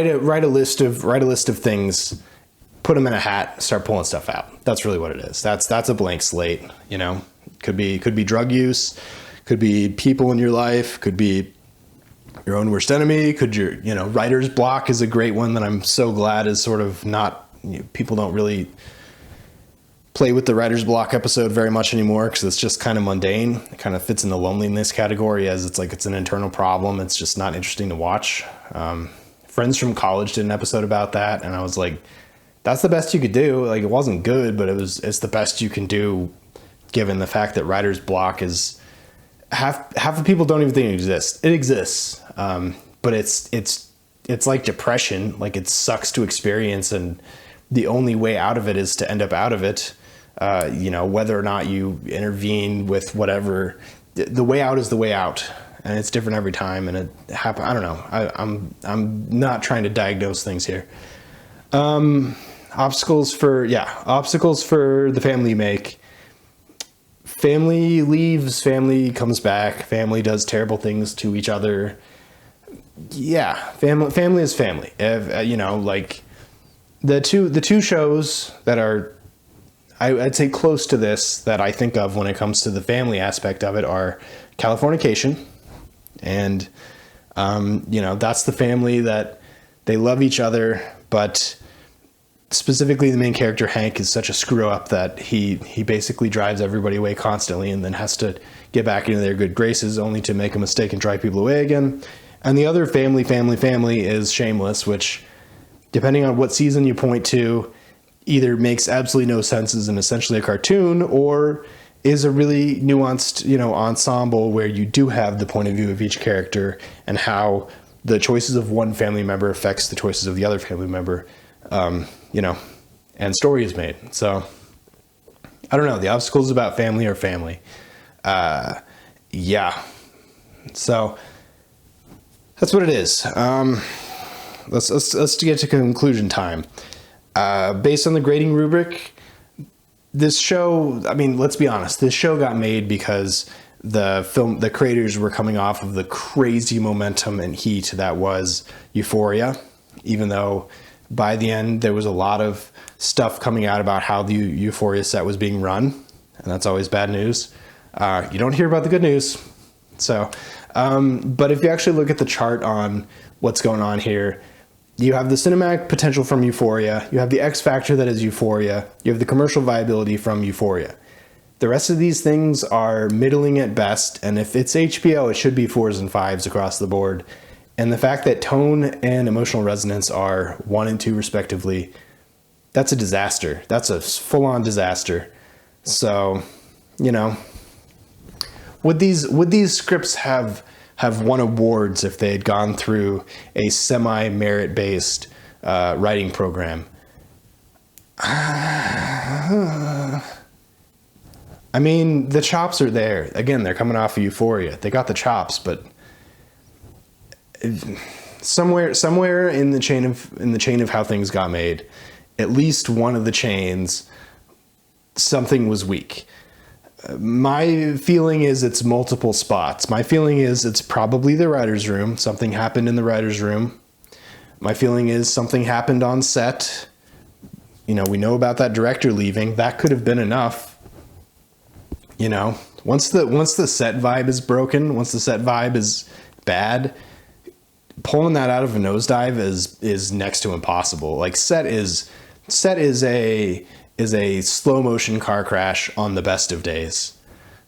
a list of things, put them in a hat, start pulling stuff out. That's really what it is. That's a blank slate. Could be drug use, could be people in your life, could be your own worst enemy. Writer's block is a great one that I'm so glad is sort of not, people don't really play with the writer's block episode very much anymore, because it's just kind of mundane. It kind of fits in the loneliness category, as it's an internal problem. It's just not interesting to watch. Friends from college did an episode about that, and I was like, that's the best you could do. Like, it wasn't good, but it's the best you can do, given the fact that writer's block is half the people don't even think it exists. It exists, but it's like depression. Like, it sucks to experience, and the only way out of it is to end up out of it. Whether or not you intervene with whatever, the way out is the way out, and it's different every time. And I don't know. I'm not trying to diagnose things here. Obstacles for the family you make. Family leaves, family comes back, family does terrible things to each other. Yeah, family is family. Like the two shows that are, I'd say, close to this that I think of when it comes to the family aspect of it are Californication, and that's the family that they love each other, but specifically the main character Hank is such a screw up that he basically drives everybody away constantly, and then has to get back into their good graces only to make a mistake and drive people away again. And the other family is Shameless, which, depending on what season you point to, either makes absolutely no sense as an essentially a cartoon, or is a really nuanced, ensemble where you do have the point of view of each character and how the choices of one family member affects the choices of the other family member, and story is made. So I don't know. The obstacles about family are family. Yeah. So that's what it is. Let's get to conclusion time. Based on the grading rubric, this show, let's be honest, this show got made because the creators were coming off of the crazy momentum and heat that was Euphoria, even though by the end there was a lot of stuff coming out about how the Euphoria set was being run, and that's always bad news. You don't hear about the good news. So, but if you actually look at the chart on what's going on here, you have the cinematic potential from Euphoria, you have the X factor that is Euphoria, you have the commercial viability from Euphoria. The rest of these things are middling at best, and if it's HBO, it should be 4s and 5s across the board. And the fact that tone and emotional resonance are 1 and 2 respectively that's a disaster. That's a full-on disaster. So, you know, would these scripts have won awards if they had gone through a semi-merit based writing program? I mean, the chops are there. Again, they're coming off of Euphoria. They got the chops, but somewhere in the chain of how things got made, at least one of the chains, something was weak. My feeling is it's multiple spots. My feeling is it's probably the writer's room. Something happened in the writer's room. My feeling is something happened on set. You know, we know about that director leaving. That could have been enough. You know, once the set vibe is broken, once the set vibe is bad, pulling that out of a nosedive is next to impossible. Like set is a slow motion car crash on the best of days.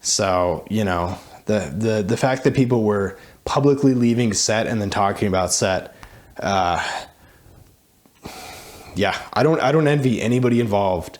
So, you know, the fact that people were publicly leaving set and then talking about set, yeah, I don't envy anybody involved.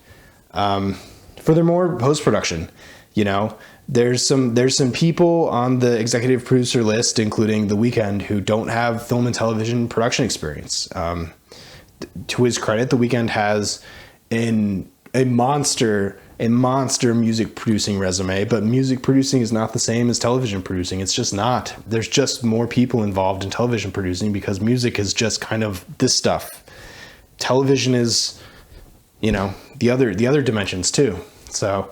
Furthermore, post-production, you know, there's some people on the executive producer list, including The Weeknd, who don't have film and television production experience. To his credit, The Weeknd has a monster music producing resume, but music producing is not the same as television producing. It's just not. There's just more people involved in television producing because music is just kind of this stuff. Television is, you know, the other dimensions too. So,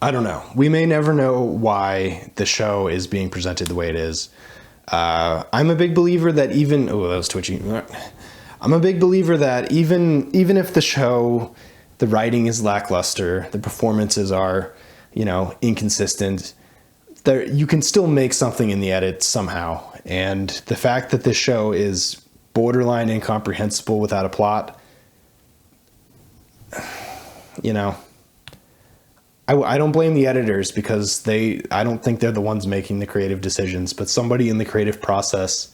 I don't know. We may never know why the show is being presented the way it is. I'm a big believer that even, oh, that was twitchy. I'm a big believer that even if the show, the writing is lackluster, the performances are, you know, inconsistent, there you can still make something in the edit somehow. And the fact that this show is borderline incomprehensible without a plot, you know, I don't blame the editors because I don't think they're the ones making the creative decisions, but somebody in the creative process,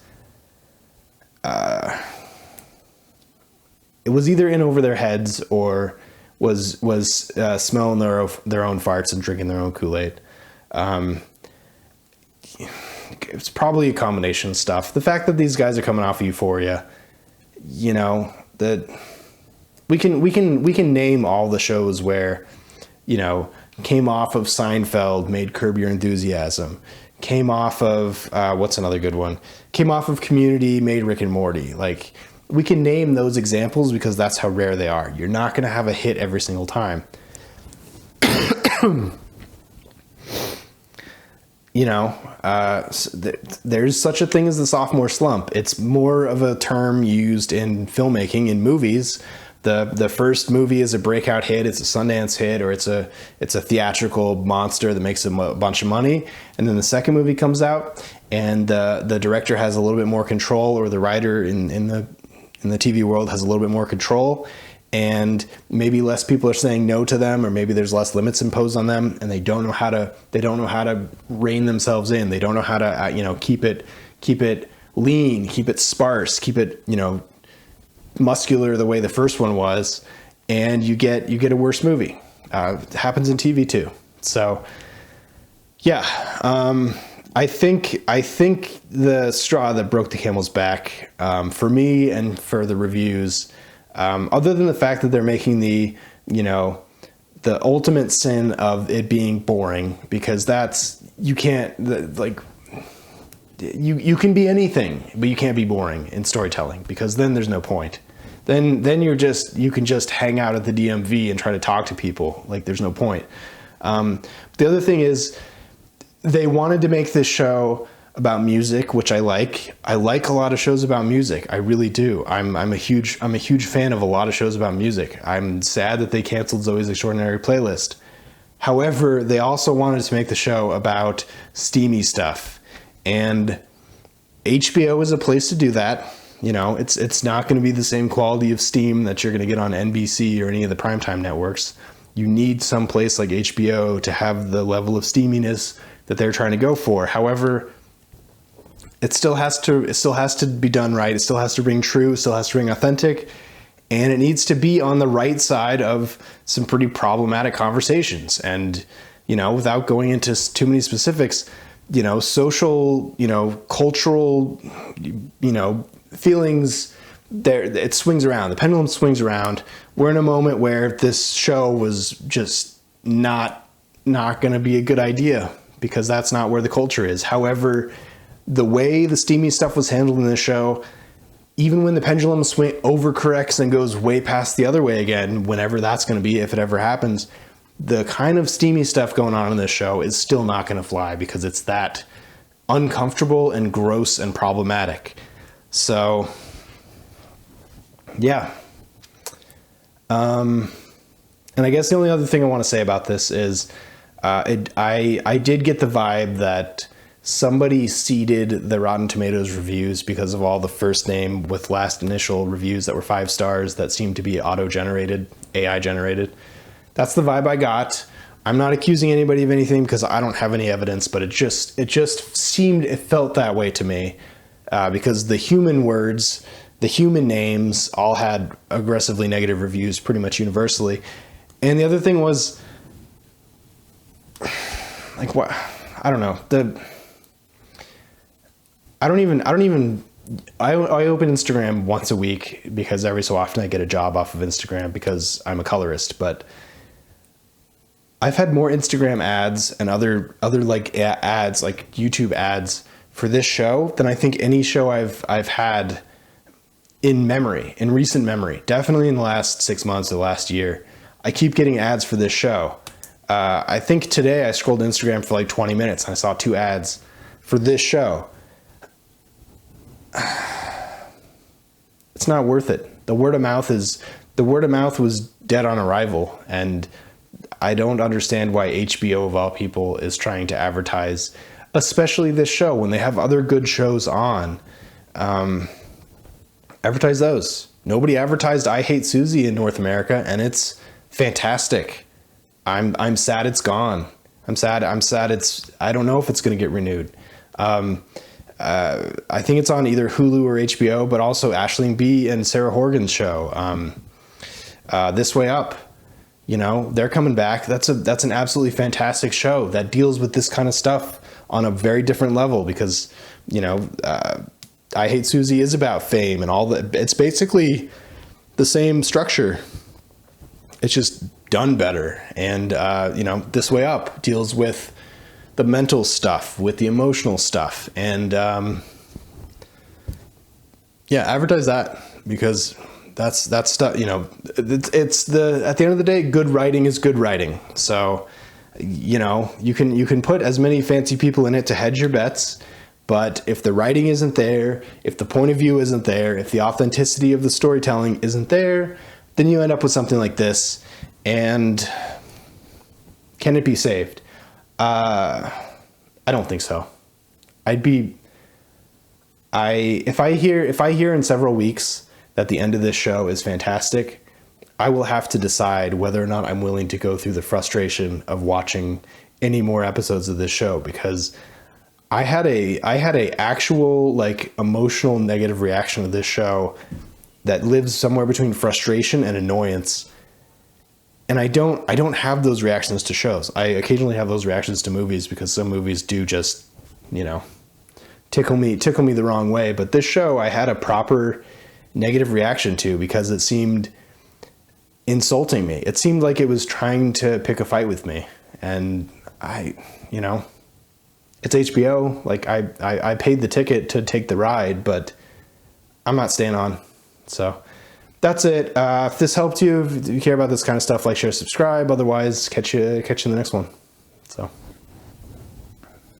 it was either in over their heads or was smelling their own farts and drinking their own Kool-Aid. It's probably a combination of stuff. The fact that these guys are coming off of Euphoria, you know, that we can name all the shows where, you know, came off of Seinfeld, made Curb Your Enthusiasm, came off of what's another good one? Came off of Community, made Rick and Morty. Like, we can name those examples because that's how rare they are. You're not going to have a hit every single time. You know, there's such a thing as the sophomore slump. It's more of a term used in filmmaking, in movies. The first movie is a breakout hit, it's a Sundance hit, or it's a theatrical monster that makes a bunch of money. And then the second movie comes out and the director has a little bit more control, or the writer in the TV world has a little bit more control, and maybe less people are saying no to them, or maybe there's less limits imposed on them, and they don't know how to rein themselves in. They don't know how to you know, keep it lean, keep it sparse, keep it, you know, muscular the way the first one was, and you get a worse movie. It happens in TV too. So yeah, I think the straw that broke the camel's back, for me and for the reviews, other than the fact that they're making the ultimate sin of it being boring, because you can be anything, but you can't be boring in storytelling, because then there's no point. Then you can just hang out at the DMV and try to talk to people. Like, there's no point. The other thing is, they wanted to make this show about music, which I like. I like a lot of shows about music. I really do. I'm a huge fan of a lot of shows about music. I'm sad that they canceled Zoe's Extraordinary Playlist. However, they also wanted to make the show about steamy stuff. And HBO is a place to do that. You know, it's not going to be the same quality of steam that you're going to get on NBC or any of the primetime networks. You need some place like HBO to have the level of steaminess that they're trying to go for. However, it still has to be done right. It still has to ring true. It still has to ring authentic. and it needs to be on the right side of some pretty problematic conversations. And, you know, without going into too many specifics, you know, social, you know, cultural, you know, feelings there, it swings around. The pendulum swings around. We're in a moment where this show was just not going to be a good idea, because that's not where the culture is. However, the way the steamy stuff was handled in this show, even when the pendulum overcorrects and goes way past the other way again, whenever that's going to be, if it ever happens, the kind of steamy stuff going on in this show is still not going to fly, because it's that uncomfortable and gross and problematic. So, yeah. And I guess the only other thing I want to say about this is I did get the vibe that somebody seeded the Rotten Tomatoes reviews because of all the first name with last initial reviews that were 5 stars that seemed to be auto-generated, AI-generated. That's the vibe I got. I'm not accusing anybody of anything because I don't have any evidence, but it felt that way to me, because the human words, the human names all had aggressively negative reviews pretty much universally. And the other thing was, like, what? I don't know. I open Instagram once a week because every so often I get a job off of Instagram because I'm a colorist, but I've had more Instagram ads and other like ads, like YouTube ads for this show than I think any show I've had in recent memory. Definitely in the last 6 months or the last year. I keep getting ads for this show. I think today I scrolled Instagram for like 20 minutes and I saw 2 ads for this show. It's not worth it. The word of mouth was dead on arrival, and I don't understand why HBO of all people is trying to advertise, especially this show when they have other good shows on. Advertise those. Nobody advertised I Hate Susie in North America, and it's fantastic. I'm sad it's gone. I'm sad I don't know if it's going to get renewed. I think it's on either Hulu or HBO, but also Aisling Bea and Sarah Horgan's show, This Way Up. You know, they're coming back. That's an absolutely fantastic show that deals with this kind of stuff on a very different level, because, you know, I Hate Susie is about fame and all that. It's basically the same structure. It's just done better. And, you know, This Way Up deals with the mental stuff, with the emotional stuff. And, yeah, advertise that, because that's stuff, you know, at the end of the day, good writing is good writing. So, you know, you can put as many fancy people in it to hedge your bets, but if the writing isn't there, if the point of view isn't there, if the authenticity of the storytelling isn't there, then you end up with something like this. And can it be saved? I don't think so. If I hear in several weeks that the end of this show is fantastic, I will have to decide whether or not I'm willing to go through the frustration of watching any more episodes of this show, because I had a actual, like, emotional negative reaction to this show that lives somewhere between frustration and annoyance. And I don't have those reactions to shows. I occasionally have those reactions to movies, because some movies do just, you know, tickle me the wrong way. But this show I had a proper negative reaction to, because it seemed insulting me. It seemed like it was trying to pick a fight with me. And you know, it's HBO. Like, I paid the ticket to take the ride, but I'm not staying on. So that's it. If this helped you, if you care about this kind of stuff, like, share, subscribe. Otherwise, catch you in the next one. So.